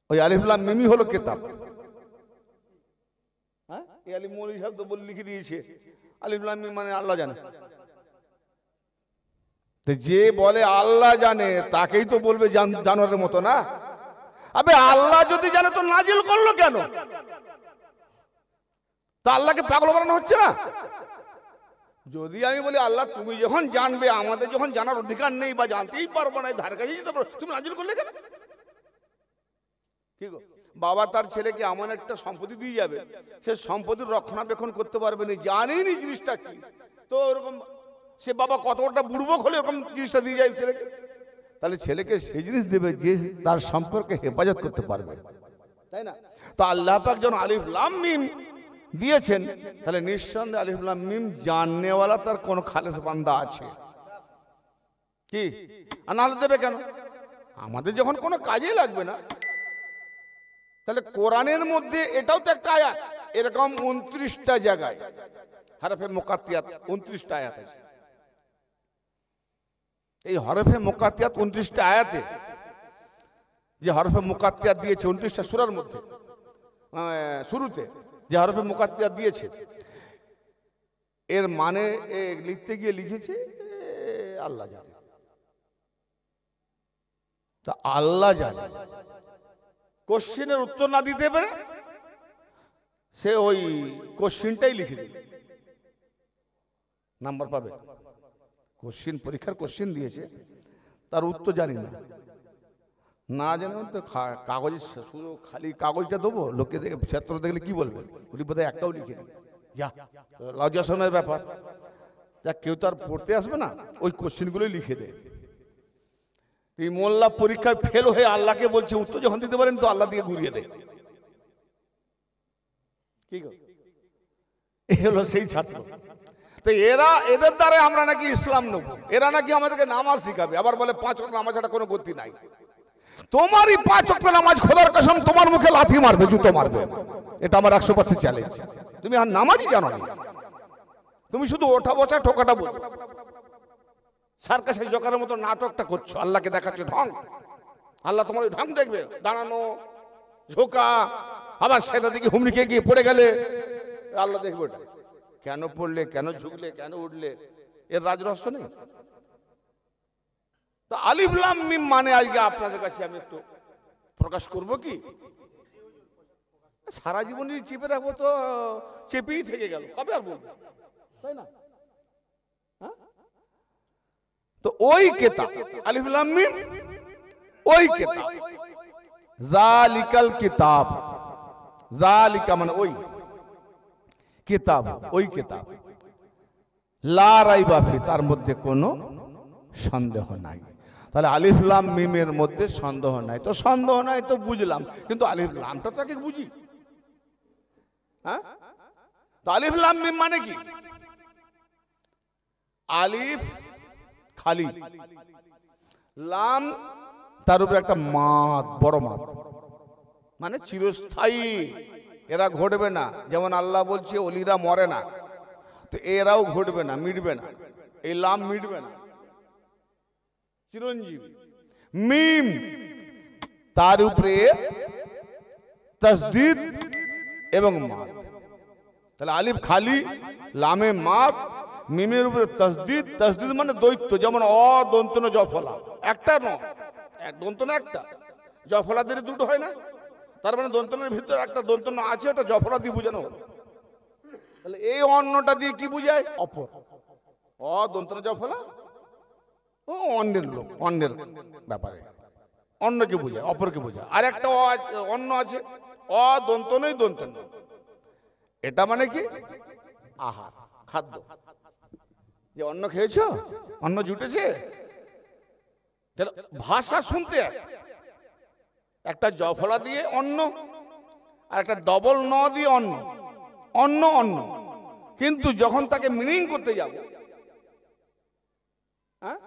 ওই আলিফ লাম মিমই হলো কিতাব। হ্যাঁ, এই আলিফ মৌলভী সাহেব তো বলে লিখে দিয়েছে আলিফ লাম মিম মানে আল্লাহ জানে। যে বলে আল্লাহ জানে তাকেই তো বলবে জানোয়ারের মতো না। আবে আল্লাহ যদি জানে তো নাজিল করলো কেন? তা আল্লাহকে পাগল বানানো হচ্ছে না? যদি আমি বলি আল্লাহ তুমি যখন জানবে, আমাদের যখন জানার অধিকার নেই বা জানতেই পারবো না, ধার কাছে যেতে পারো, তুমি নাজিল করলে কেন? ঠিক, বাবা তার ছেলেকে এমন একটা সম্পত্তি দিয়ে যাবে, সে সম্পত্তির রক্ষণাবেক্ষণ করতে পারবে না, জানেনি জিনিসটা কি। তো ওরকম সে বাবা কতটা বুড়বক হলে এরকম জিনিসটা দিয়ে যায় ছেলেকে। তাহলে ছেলেকে সেই জিনিস দেবে যে তার সম্পর্কে হেফাজত করতে পারবে, তাই না? তো আল্লাহ পাক যখন আলিফ লাম মিম দিয়েছেন, তাহলে নিঃসন্দেহে আলিফ লাম মিম জাননেওয়ালা তার কোন খালেস বান্দা আছে কি? আর নাহলে দেবে কেন? আমাদের যখন কোনো কাজে লাগবে না। তাহলে কোরআনের মধ্যে এটাও তো একটা আয়াত, এরকম 29টা জায়গায় হরফে মুকাত্তিয়াত 29টা আয়াত আছে। এই হরফে মুকাত্তিয়াত 29টা আয়াতে যে হরফে মুকাত্তিয়াত দিয়েছে 29টা সূরার মধ্যে, শুরুতে যে হরফে মুকাত্তিয়াত দিয়েছে, এর মানে লিখতে গিয়ে লিখেছে আল্লাহ জানে। তা আল্লাহ জানে, কোশ্চেনের উত্তর না দিতে পারে সে ওই কোশ্চেনটাই লিখে দিবে, নাম্বার পাবে। কোশ্চেন, পরীক্ষার কোশ্চেন দিয়েছে, তার উত্তর জানি না, না জানি তো কাগজে শুধু খালি কাগজটা দেবো, লোকে দেখে ছাত্র দেখলে কি বলবে, উনি বোধহয় একটাও লিখে দিই, যা লজ্জাশরমের ব্যাপার। যা কেউ তো আর পড়তে আসবে না, ওই কোশ্চেনগুলোই লিখে দেয়। এই মোল্লা পরীক্ষায় ফেল হয়ে আল্লাহকে বলছে উত্তর যখন দিতে পারেন তো আল্লাহ দিকে ঘুরিয়ে দেয়। কি এই হলো সেই ছাত্র। তো এদের দ্বারা আমরা নাকি ইসলাম নেব, এরা নাকি আমাদেরকে নামাজ শিখাবে, আবার বলে 5 ওয়াক্ত নামাজ ছাড়া কোনো গতি নাই। তোমারই 5 ওয়াক্ত নামাজ খোদার কসম তোমার মুখে লাথি মারবে, জুতো মারবে, এটা আমার 100% চ্যালেঞ্জ। তুমি আর নামাজই জানো না, তুমি শুধু ওঠা বসা ঠোকাটা বলো, সার্কাসের জোকারের মতো নাটকটা করছো, আল্লাহকে দেখাচ্ছ ঢং। আল্লাহ তোমার ওই ঢং দেখবে, দাঁড়ানো, ঝোঁকা, আবার সেটা দিকে হুমড়িকে গিয়ে পড়ে গেলে আল্লাহ দেখবে ওটা। কেন পড়লে, কেন ঝুঁকলে, কেন উঠলে, এর রাজরহস্য নেই। তো আলিফ লাম মিম মানে আজকে আপনাদের কাছে আমি একটু প্রকাশ করব কি, সারা জীবনই চেপে রাখবো তো চেপেই থেকে গেল, কবে আর বলবো, তাই না? তো ওই কিতাব আলিফ লাম মিম, ওই কিতাব, জালিকাল কিতাব, জালিকা মানে ওই কিতাব, ওই কিতাব, লা রাইবা ফি, তার মধ্যে কোনো সন্দেহ নাই। তাহলে আলিফ লাম মিমের মধ্যে সন্দেহ নাই, তো সন্দেহ নাই তো বুঝলাম, কিন্তু আলিফ লামটা তো আগে বুঝি। হ্যাঁ, তো আলিফ লাম মিম মানে কি? আলিফ খালি, লাম তার উপরে একটা মাদ, বড় মাদ, মানে চিরস্থায়ী, এরা ঘটবে না। যেমন আল্লাহ বলছে ওলিরা মরে না, তো এরাও ঘটবে না, মিটবে না, এই লাম মিটবে না, চিরঞ্জীবী। মিম তার উপরে তাসদীদ এবং মাদ, তাহলে আলিফ খালি, লামে মাদ, মিমের উপরে তাসদীদ। তাসদীদ মানে দৈত্য, যেমন অদন্তন জফলা, একটা ন, দন্তন একটা, জফলা দিয়ে দুটো হয় না, তার মানে দন্তনের ভিতরে একটা দন্তন আছে, ওটা জফলা দিয়ে বোঝানো হলো। তাহলে এই অন্যটা দিয়ে কি বুঝায়? অপর, অদন্তন জফলা, ও অন্যের লোক, অন্যের ব্যাপারে, অন্যকে বোঝায়, অপরকে বোঝায়। আর একটা অন্য আছে, অদন্তনই দন্তন, এটা মানে কি? আহার, খাদ্য। যে অন্ন খেয়েছো, অন্ন জুটেছে, ভাষা শুনতে একটা জফলা দিয়ে অন্ন, আর একটা ডবল ন দিয়ে অন্ন, অন্ন অন্ন। কিন্তু যখন তাকে মিনিং করতে যাব, হ্যাঁ,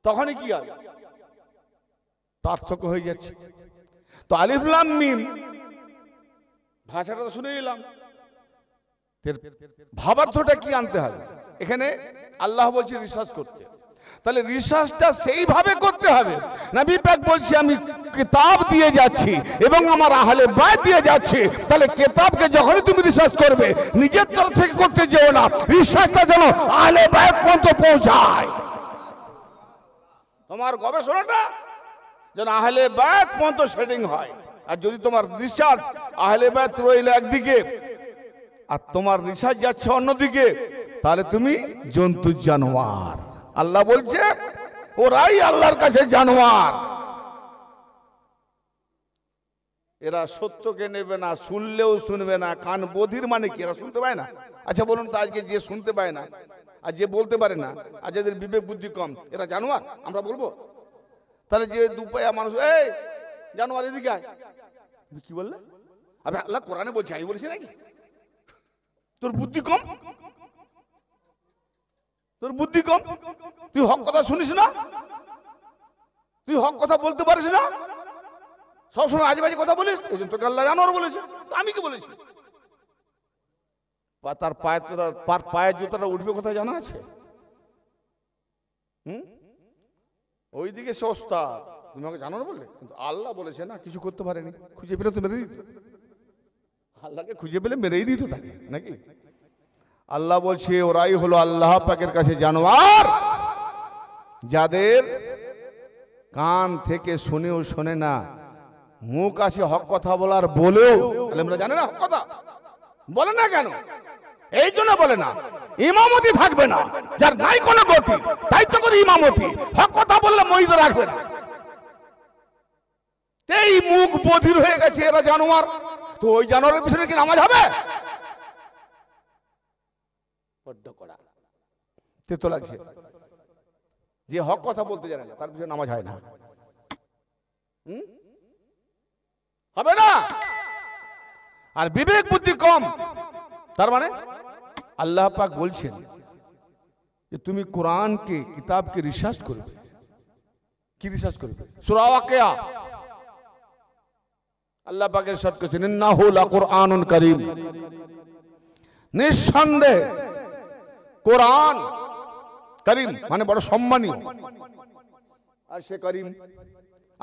তখনই কি হবে? পার্থক্য হয়ে যাচ্ছে। তো আলিফ লাম মিম ভাষাটা তো শুনে নিলাম, ভাবার্থটা কি আনতে হবে? এখানে আল্লাহ বলছে রিসার্চ করতে, তাহলে রিসার্চটা সেইভাবে করতে হবে। নবী পাক বলছে আমি কিতাব দিয়ে যাচ্ছি এবং আমার আহলে বাইত দিয়ে যাচ্ছি। তাহলে কিতাবকে যখনই তুমি রিসার্চ করবে, নিজের তরফ থেকে করতে যেও না, রিসার্চটা যেন আহলে বাইত পর্যন্ত পৌঁছায়। তোমার গবেষণাটা যেন আহলে বাইত পর্যন্ত সেটিং হয়। আর যদি তোমার রিসার্চ আহলে বাইত রইল একদিকে আর তোমার রিসার্চ যাচ্ছে অন্যদিকে, তাহলে তুমি জন্তু জানোয়ার। আল্লাহ বলছে ওরাই আল্লাহর কাছে জানোয়ার। এরা সত্যকে নেবে না, শুনলেও শুনবে না, কান বধির মানে কি? এরা শুনতে পায় না। আচ্ছা বলুন তো, আজকে যে শুনতে পায় না আর যে বলতে পারে না আর যাদের বিবেক বুদ্ধি কম, এরা জানোয়ার আমরা বলবো? তাহলে যে দুপায়া মানুষ, এই জানোয়ার এদিকে আয়, কি বললে? আবে আল্লাহ কোরআনে বলছে, আমি বলছি নাকি? তোর বুদ্ধি কম, তোর বুদ্ধি কম, তুই হক কথা শুনিস না, তুই হক কথা বলতে পারিস না, সবসময় আজে বাজে কথা বলিস, ওই জন্য তোকে আল্লাহ জানোয়ার বলেছে। তো আমি কি বলেছি? তার পায়ের জুতাটা উঠবে কোথায় জানা আছে? ওইদিকে সে ওস্তাদ, তুমি আমাকে জানোয়ার বললে, কিন্তু আল্লাহ বলেছে না, কিছু করতে পারেনি, খুঁজে পেলে তো মেরে দিত। আল্লাহকে খুঁজে পেলে মেরেই দিত তাকে নাকি? আল্লাহ বলছে ওরাই হলো আল্লাহ পাকের কাছে জানোয়ার, যাদের কান থেকে শুনেও শোনে না, মুখ আছে হক কথা বলার, বলেও আলেমরা জানে না হক কথা বলে না। কেন? এই জন্য বলে না, ইমামতি থাকবে না, যার নাই কোনো গতি, দায়িত্ব করে ইমামতি, হক কথা বললে মরিদ রাখবে না। এই মুখ বধির হয়ে গেছে, এরা জানোয়ার। তো ওই জানোয়ারের পিছনে কি নামাজ হবে? তেতো লাগছে, যে হক কথা বলতে জানে না তার পিছনে নামাজ হয় না, হবে না। আর বিবেক বুদ্ধি কম, তার মানে আল্লাহ পাক বলছেন যে তুমি কোরআনকে, কিতাবকে রিসার্চ করবে। কি রিসার্চ করবে? সূরা ওয়াকিয়া আল্লাহ পাকের ইরশাদ করেছেন, ইন্নাহু লাকুরআনুন কারীম, নিঃসন্দেহে কোরআন করিম মানে বড় সম্মানীয়, আর সে করিম,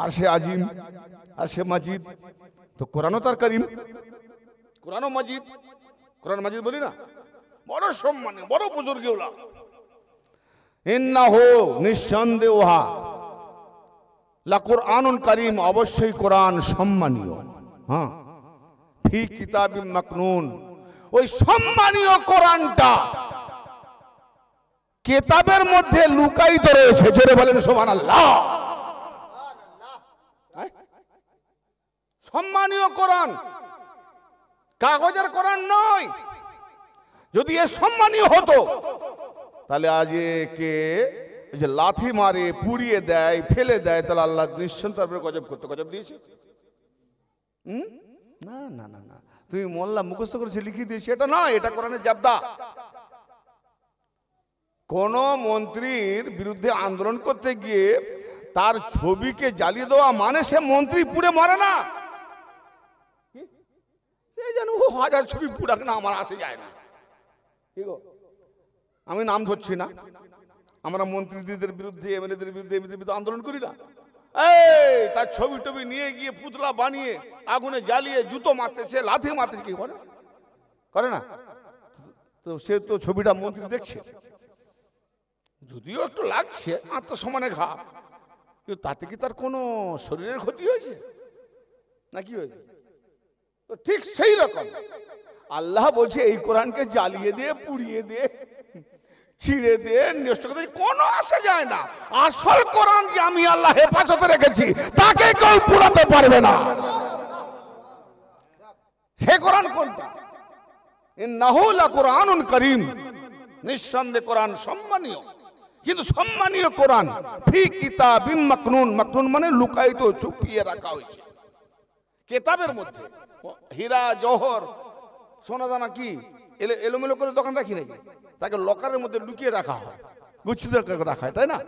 আর সে আজিম, আর সে মাজিদ। তো কোরআনও তার করিম, কোরআনও মাজিদ। কোরআন মাজিদ বলি না, বড় সম্মানীয়, বড় বুজুর্গওয়ালা। ইন্নাহু নিঃসন্দেহ লা কুরআনুন কারীম, অবশ্যই কোরআন সম্মানীয়। হ্যাঁ, ফি কিতাবিম মাকনুন, ওই সম্মানীয় কোরআনটা কিতাবের মধ্যে লুকায়িত রয়েছে। জোরে বলেন সুবহানাল্লাহ। সম্মানীয় কোরআন, কাগজের কোরআন নয়। যদি এ সম্মানীয় হতো তাহলে আজ কে যে লাথি মারে, পুড়িয়ে দেয়, ফেলে দেয়, তাহলে আল্লাহ নিশ্চয় তারপরে গজব করতো। গজব দিয়েছে? না না না না, তুমি মোল্লা মুখস্থ করেছে লিখে দিয়েছি, এটা নয়, এটা কোরআনের জাবদা। কোন মন্ত্রীর বিরুদ্ধে আন্দোলন করতে গিয়ে তার ছবিকে জ্বালিয়ে দেওয়া মানে সে মন্ত্রী পুড়ে মরে না। যেন ও হাজার ছবি পুড়াক না, আমার আসে যায় না। আমি নাম ধরছি না, আমরা মন্ত্রীদের বিরুদ্ধে, এমএলএদের বিরুদ্ধে, এমপিদের বিরুদ্ধে আন্দোলন করি না। এই তার ছবি টবি নিয়ে গিয়ে পুতলা বানিয়ে আগুনে জ্বালিয়ে জুতো মারতেছে, লাথি মারতেছে, কি করে? করে না? তো সে তো ছবিটা মন্ত্রী দেখছে, যদিও একটু লাগছে আত্মসম্মানে ঘা, কিন্তু তাতে কি তার কোনো শরীরের ক্ষতি হয়েছে না কি হয়েছে? তো ঠিক সেই রকম আল্লাহ বলছে এই কোরআনকে জ্বালিয়ে দিয়ে, পুড়িয়ে দিয়ে, ছিঁড়ে দিয়ে, নষ্ট করে কোনো আসে যায় না। আসল কোরআন যে আমি আল্লাহ হেফাজতে রেখেছি তাকে কেউ পুরাতে পারবে না। সে কোরআন কোনটা? ইন্নাহু লাকুরআনুন কারীম, নিঃসন্দেহে কোরআন সম্মানীয়। কিন্তু সম্মানীয় কোরআন ফি কিতাবিম মাকনুন, মাকনুন মানে লুকায়িত, চুপিয়ে রাখা হয়েছে কিতাবের মধ্যে। হীরা জওহর সোনা দানা কি এলোমেলো করে দোকান রাখি নাকি? তাকে লকারের মধ্যে লুকিয়ে রাখা হয়, গুছিয়ে রাখা হয়, তাই না?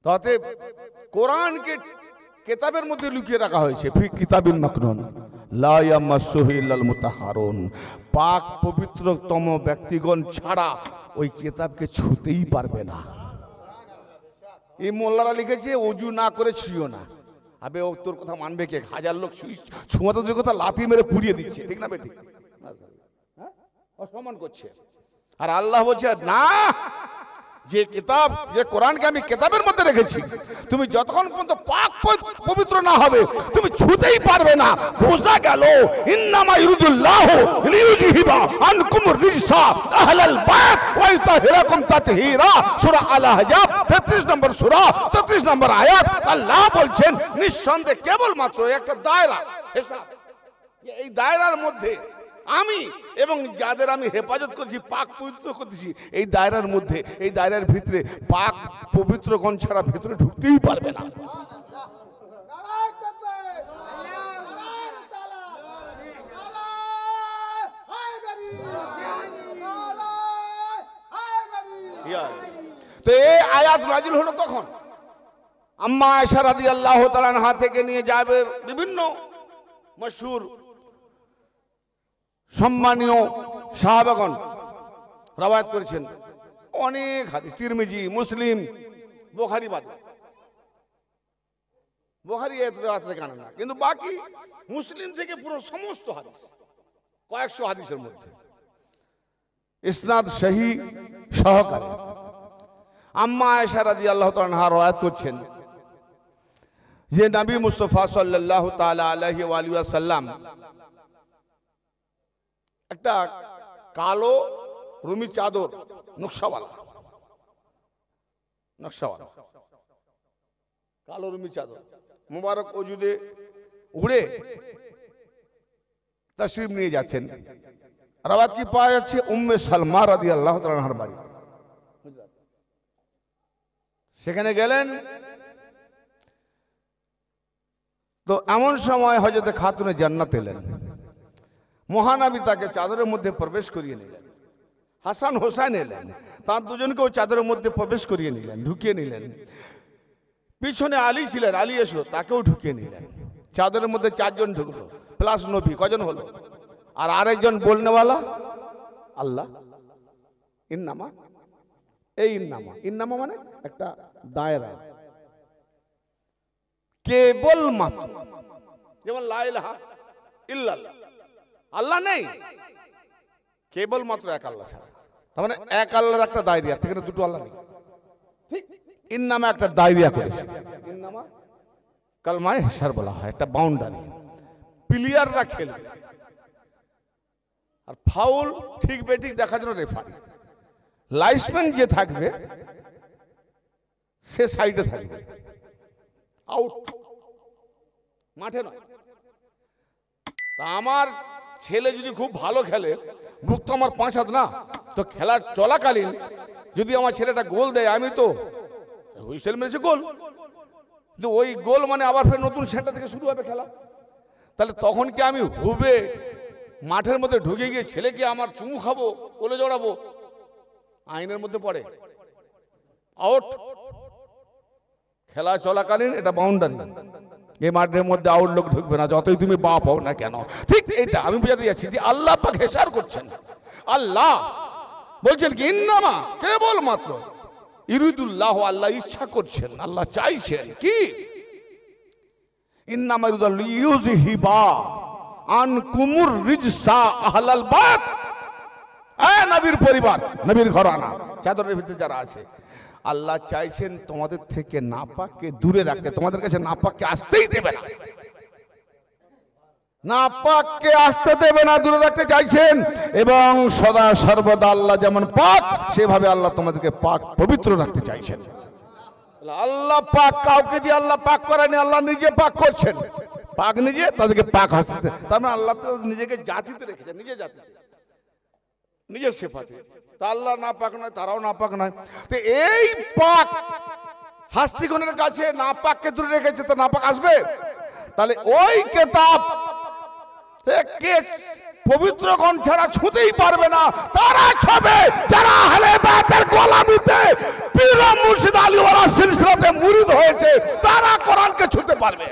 তাতে কোরআনকে কিতাবের মধ্যে লুকিয়ে রাখা হয়েছে। ফি কিতাবিন মাকনুন লা ইয়ামাসসুহু ইল্লাল মুতাহহারুন, পাক পবিত্রতম ব্যক্তিগণ ছাড়া ওই কিতাবকে ছুতেই পারবে না। এই মোল্লারা লিখেছে ওযু না করে ছুঁয়ো না। আবে ও তোর কথা মানবে কে? হাজার লোক ছুঁয়াতে যে কথা লাথি মেরে পুড়িয়ে দিচ্ছে, ঠিক না বেঠিক? হ্যাঁ, অসম্মান করছে। আর আল্লাহ বলছে না, যে কিতাব, যে কোরআনকে আমি কিতাবের মধ্যে রেখেছি, তুমি যতক্ষণ পর্যন্ত পাক পবিত্র না হবে তুমি ছুঁতেই পারবে না। বোঝা গেল ইন্নামা ইউরিদুল্লাহু লিইউযহিবা আনকুম রিজসা আহলাল বাইত ওয়া ইউতাহিরাকুম তাতহীরা। সূরা আল আহজাব 33 নম্বর সূরা 33 নম্বর আয়াত। আল্লাহ বলছেন নিঃসন্দেহে কেবলমাত্র একটা দায়রা, এই দায়রার মধ্যে আমি এবং যাদের আমি হেফাজত করছি, পাক পবিত্র করতেছি, এই দায়রার মধ্যে, এই দায়রার ভিতরে পাক পবিত্রগণ ছাড়া ভিতরে ঢুকতেই পারবে না। তো এই আয়াত নাজিল হলো কখন? আম্মা আয়েশা রাদিয়াল্লাহু তাআলা আনহা থেকে নিয়ে জাবের বিভিন্ন মশহুর সম্মানীয় সাহাবাগণ রওয়ায়াত করেছেন অনেক হাদিস। তিরমিজি, মুসলিম, বুখারী বাদ, বুখারী এত থেকে আনে না, কিন্তু বাকি মুসলিম থেকে পুরো সমস্ত হাদিস, কয়েকশো হাদিসের মধ্যে ইসনাদ সহি সহকারে আম্মা আয়েশা রাদিয়াল্লাহু তাআলা আনহা রওয়ায়াত করছেন যে নবী মুস্তাফা সাল্লাল্লাহু তাআলা আলাইহি ওয়া আলিহি ওয়াসাল্লাম একটা কালো রুমি চাদর, নকশাওয়ালা কালো রুমি চাদর মুবারক ওজুদে উড়ে তশরিফ নিয়ে যাচ্ছেন। রাওয়াত কি পাওয়া যাচ্ছে উম্মে সালমা রাদিয়াল্লাহু তাআলা আনহার বাড়ি। সেখানে গেলেন তো এমন সময় হযরত খাতুনে জান্নাত এলেন। মহানবী তাকে চাদরের মধ্যে প্রবেশ করিয়ে নিলেন। হাসান হোসেন এলেন, তার দুজনকেও চাদরের মধ্যে প্রবেশ করিয়ে নিলেন, ঢুকিয়ে নিলেন। পিছনে আলী ছিলেন, আলী এসো, তাকেও ঢুকিয়ে নিলেন। চাদরের মধ্যে চারজন ঢুকলো, প্লাস নবী, কজন হলো? আর আরেকজন বলনেওয়ালা আল্লাহ। ইন্নামা, এই ইন্নামা, ইন্নামা মানে একটা দায়রা, কেবল মাত্র, যেমন লা ইলাহা ইল্লাল্লাহ, আল্লাহ নেই, কেবল মাত্র এক আল্লাহ ছাড়া। তার মানে এক আল্লাহর একটা দায়রিয়া, সেখানে দুটো আল্লাহ নেই। ঠিক ইন্নামা একটা দায়রিয়া করেছে, ইন্নামা কালমায় হেসার বলা হয়, একটা বাউন্ডারি, প্লেয়াররা খেলবে, আর ফাউল ঠিক বেঠিক দেখার জন্য রেফারি, লাইসম্যান যে থাকবে সে সাইডে থাকবে, আউট, মাঠে নয়। তা আমার ছেলে যদি খুব ভালো খেলে, মুখ তো আমার 5 হাত না, তো খেলার চলাকালীন যদি আমার ছেলেটা গোল দেয়, আমি তো হুইসেল মেরেছি গোল, কিন্তু ওই গোল মানে আবার ফের নতুন সেন্টার থেকে শুরু হবে খেলা। তাহলে তখন কি আমি হুবে মাঠের মধ্যে ঢুকে গিয়ে ছেলেকে আমার চুমু খাবো, কোলে জড়াবো? আইনের মধ্যে পড়ে, আউট। খেলা চলাকালীন এটা বাউন্ডারি, এই মাঠের মধ্যে আউট লোক ঢুকবে না, যতই তুমি বাপ হও না কেন। ঠিক এটা আমি বুঝাতে যাচ্ছি যে আল্লাহ পাক হেসার করছেন। আল্লাহ বলছেন কি ইন্নামা, কেবল মাত্র, ইরিদুল্লাহ, আল্লাহ ইচ্ছা করছেন, আল্লাহ চাইছেন কি, ইন্নামা ইরিদুল্লাহ ইউযহিবা আনকুমুর রিজসা আহলাল বাইত। নবীর পরিবার, নবীর ঘরানা, চাদরের ভিতরে যারা আছে, আল্লাহ চাইছেন তোমাদের থেকে নাপাককে দূরে রাখতে, তোমাদের কাছে নাপাককে আসতেই দেবে না, নাপাককে আসতে দেবে না, দূরে রাখতে চাইছেন। এবং সদা সর্বদা আল্লাহ যেমন পাক, সেভাবে আল্লাহ তোমাদেরকে পাক পবিত্র রাখতে চাইছেন। আল্লাহ পাক কাউকে দিয়ে আল্লাহ পাক করেনি, আল্লাহ নিজে পাক করছেন, পাক নিজে, তাদেরকে পাক হাসতে। তার মানে আল্লাহ তো নিজেকে জাতিতে রেখেছেন, নিজে জাতিতে, নিজের সিফাতে। তা আল্লাহ না পাক নয়, তারাও না পাক নয়। তো এই পাক হাস্তিগণের কাছে না পাককে দূরে রেখেছে, তো না পাক আসবে? তাহলে ওই কেতাব কে পবিত্রগণ ছাড়া ছুঁতেই পারবে না, তারা ছবে যারা আহলে বাইতের গোলামিতে পীর মুর্শিদ আলী ওয়ালা সিলসিলাতে মুরিদ হয়েছে, তারা কোরআনকে ছুঁতে পারবে।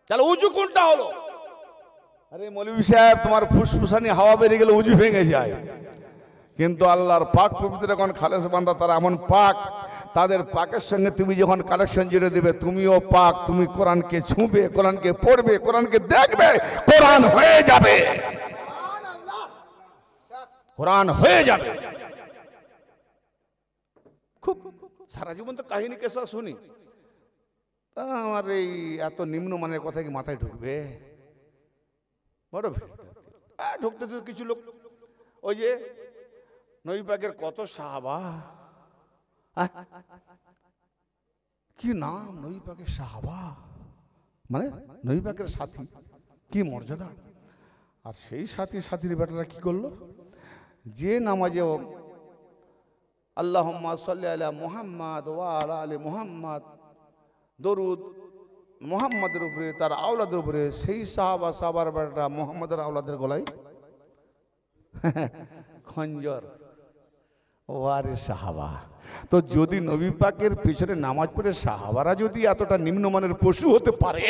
তাহলে উজু কোনটা হলো? আরে মৌলভী সাহেব, তোমার ফুসফুসানি হাওয়া বেরিয়ে গেলে উজু ভেঙে যায়, কিন্তু আল্লাহর পাক পবিত্র কোন খালেস বান্দা, তারা এমন পাক, তাদের পাকের সঙ্গে তুমি যখন কানেকশন জুড়ে দেবে, তুমিও পাক, তুমি কোরআনকে ছুঁবে, কোরআনকে পড়বে, কোরআনকে দেখবে, কোরআন হয়ে যাবে, কোরআন হয়ে যাবে। খুব সারা জীবন তো কাহিনী কেসা শুনি, তা আমার এই এত নিম্নমানের কথা কি মাথায় ঢুকবে? বড় ঢুকতে তো কিছু লোক, ওই যে নবী পাকের কত সাহাবা, কি নাম নবী পাকের সাহাবা, মানে নবী পাকের সাথী, কি মর্যাদা। আর সেই সাথীর বেটারা কি করলো, যে নামাজে আল্লাহুম্মা সাল্লি আলা মুহাম্মাদ ওয়া আলা আলি মুহাম্মাদ, দরুদ মুহাম্মাদের উপরে, তার আওলাদের উপরে, সেই সাহাবার বেটারা মুহাম্মাদের আওলাদের গলায় খঞ্জর, ওয়ারে সাহাবা। তো যদি নবী পাকের পিছনে নামাজ পড়ে সাহাবারা যদি এতটা নিম্নমানের পশু হতে পারে,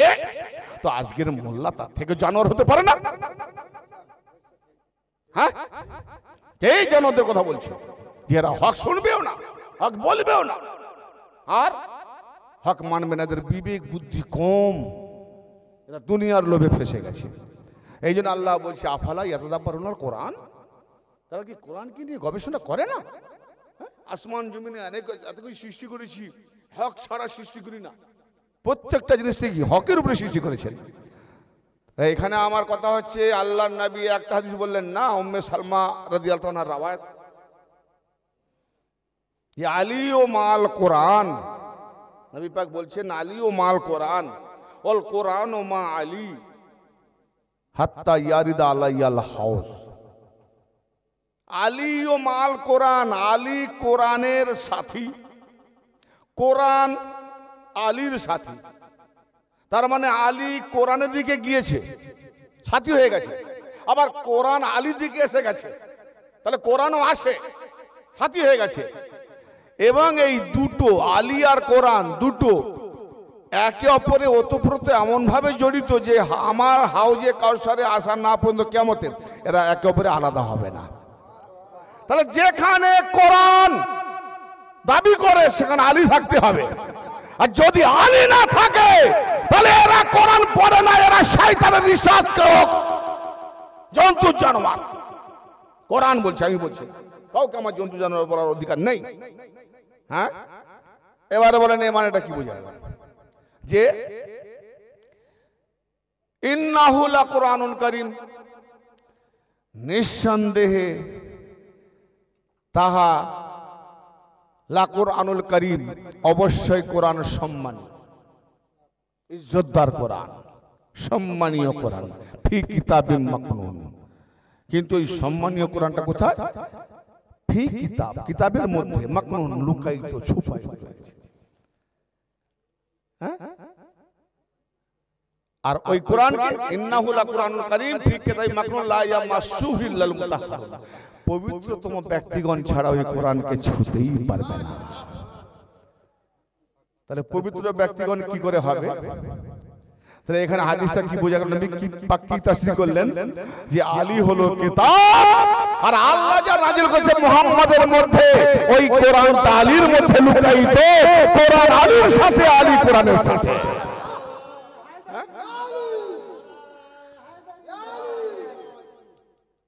তো আজকের মোল্লা তার থেকে জানোয়ার হতে পারে না? হ্যাঁ, এই জানোয়ারদের কথা বলছে, যারা হক শুনবেও না, হক বলবেও না, আর হক মানবে না, এদের বিবেক বুদ্ধি কম, এরা দুনিয়ার লোভে ফেসে গেছে। এই জন্য আল্লাহ বলছে আফালা ইয়াতাদাব্বারুনাল কোরআন, তারা কি কোরআন কি নিয়ে গবেষণা করে না? আসমান জমিনে এত কিছু সৃষ্টি করেছি, হক ছাড়া সৃষ্টি করি না, প্রত্যেকটা জিনিস থেকে হকের উপরে সৃষ্টি করেছেন। এখানে আমার কথা হচ্ছে, আল্লাহর নবী একটা হাদিস বললেন না, উম্মে সালমা রাদিয়াল্লাহু আনহার রাওয়ায়াত, আলী ও মাল কোরআন, নবী পাক বলছেন আলী ও মাল কোরআন, ওল কোরআন ও মা আলী হাত্তা ইয়ারিদা আলাইয়াল হাউস। আলী ও মাল কোরআন, আলী কোরআনের সাথী, কোরআন আলীর সাথী। তার মানে আলী কোরআনের দিকে গিয়েছে, সাথী হয়ে গেছে, আবার কোরআন আলীর দিকে এসে গেছে, তাহলে কোরআনও আসে, সাথী হয়ে গেছে। এবং এই দুটো আলী আর কোরআন দুটো একে অপরে ওতপ্রোত এমন ভাবে জড়িত যে আমার হাউজে কাউসারে আসা না পর্যন্ত কিয়ামতের এরা একে অপরে আলাদা হবে না। তাহলে যেখানে কোরআন দাবি করে সেখানে আলী থাকতে হবে, আর যদি আলী না থাকে তাহলে এরা কোরআন পড়ে না, এরা শয়তানের বিশ্বাস করে জন্তু জানোয়ার। কোরআন বলছে, আমি বলছি কাউকে আমার জন্তু জানোয়ার বলার অধিকার নেই। হ্যাঁ, এবারে বলেন এ মানেটা কি বোঝা গেল? যে ইন্নাহু লাকুরআনুন কারীম, নিঃসন্দেহে তাহা লাকুরআনুল কারীম, অবশ্যই কোরআন সম্মানী, ইজ্জতদার কোরআন, সম্মানীয় কোরআন, ফি কিতাবিম মাকনুন। কিন্তু এই সম্মানীয় কোরআনটা কোথায়? ফি কিতাব, কিতাবের মধ্যে, মাকনুন, লুকায়িত, ছুপায়িত রয়েছে। আর ওই কোরআনকে ইন্নাহু লাকুরআনুল কারীম ফি কিতাবিম মাকনুন লা ইয়ামাসসুহু ইল্লাল মুতাহহারুন, পবিত্রতম ব্যক্তিগণ ছাড়া ওই কোরআনকে ছুঁতেই পারবে না। তাহলে পবিত্র ব্যক্তিগণ কি করে হবে? তাহলে এখানে হাদিসটা কি বোঝা গেল? নবী কি পাক্কি তাসরিহ করলেন যে আলী হলো কিতাব, আর আল্লাহ যা নাযিল করেছে মুহাম্মাদের মধ্যে ওই কোরআন আলীর মধ্যে লুকায়িত। কোরআন আলীর সাথে, আলী কোরআনের সাথে।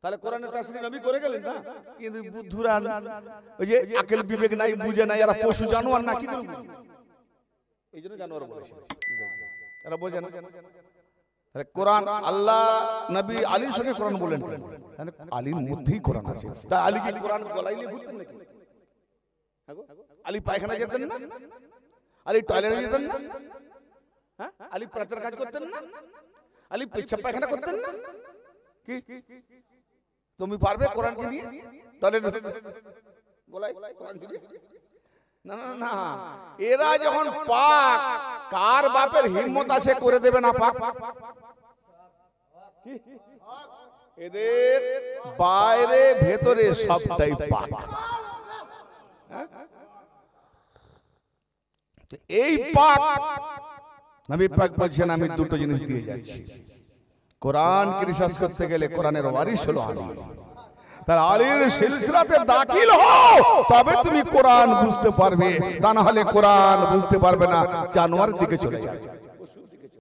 তাহলে কোরআনের তাফসীর নবী করে গেলেন না, কিন্তু বুদ্ধুরা ওই যে আকল বিবেক নাই, বুঝে নাই, এরা পশু জানোয়ার না, কি করে বুঝবে? এই জন্য জানোয়ার বলেছে, এরা বোঝে না। তাহলে কোরআন আল্লাহ নবী আলীর সঙ্গে কোরআন বলেন, আলীর মধ্যেই কোরআন আছে। তাই আলী কি কোরআন গলায় নিয়ে ঘুরতেন নাকি? আলী পায়খানা যেতেন না? আলী টয়লেটে যেতেন না? হ্যাঁ, আলী প্রাতের কাজ করতেন না? আলী পেচ্ছাপ পায়খানা করতেন না? কি তুমি পারবে কোরআনকে নিয়ে টয়লেট গলায় কোরআন ঝুলিয়ে? না না না, এরা যখন পাক, কার বাপের হিম্মত আছে করে দেবে না পাক? এদের বাইরে ভেতরে সবটাই পাক। এই পাক নবী পাক বলছেন আমি দুটো জিনিস দিয়ে যাচ্ছি। কোরআনকে রিসার্চ করতে গেলে কোরআনের ওয়ারিস হলো আলী। তার আলীর সিলসিলাতে দাখিল হও, তবে তুমি কোরআন বুঝতে পারবে, তা না হলে কোরআন বুঝতে পারবে না, জানোয়ারের দিকে চলে যাবে।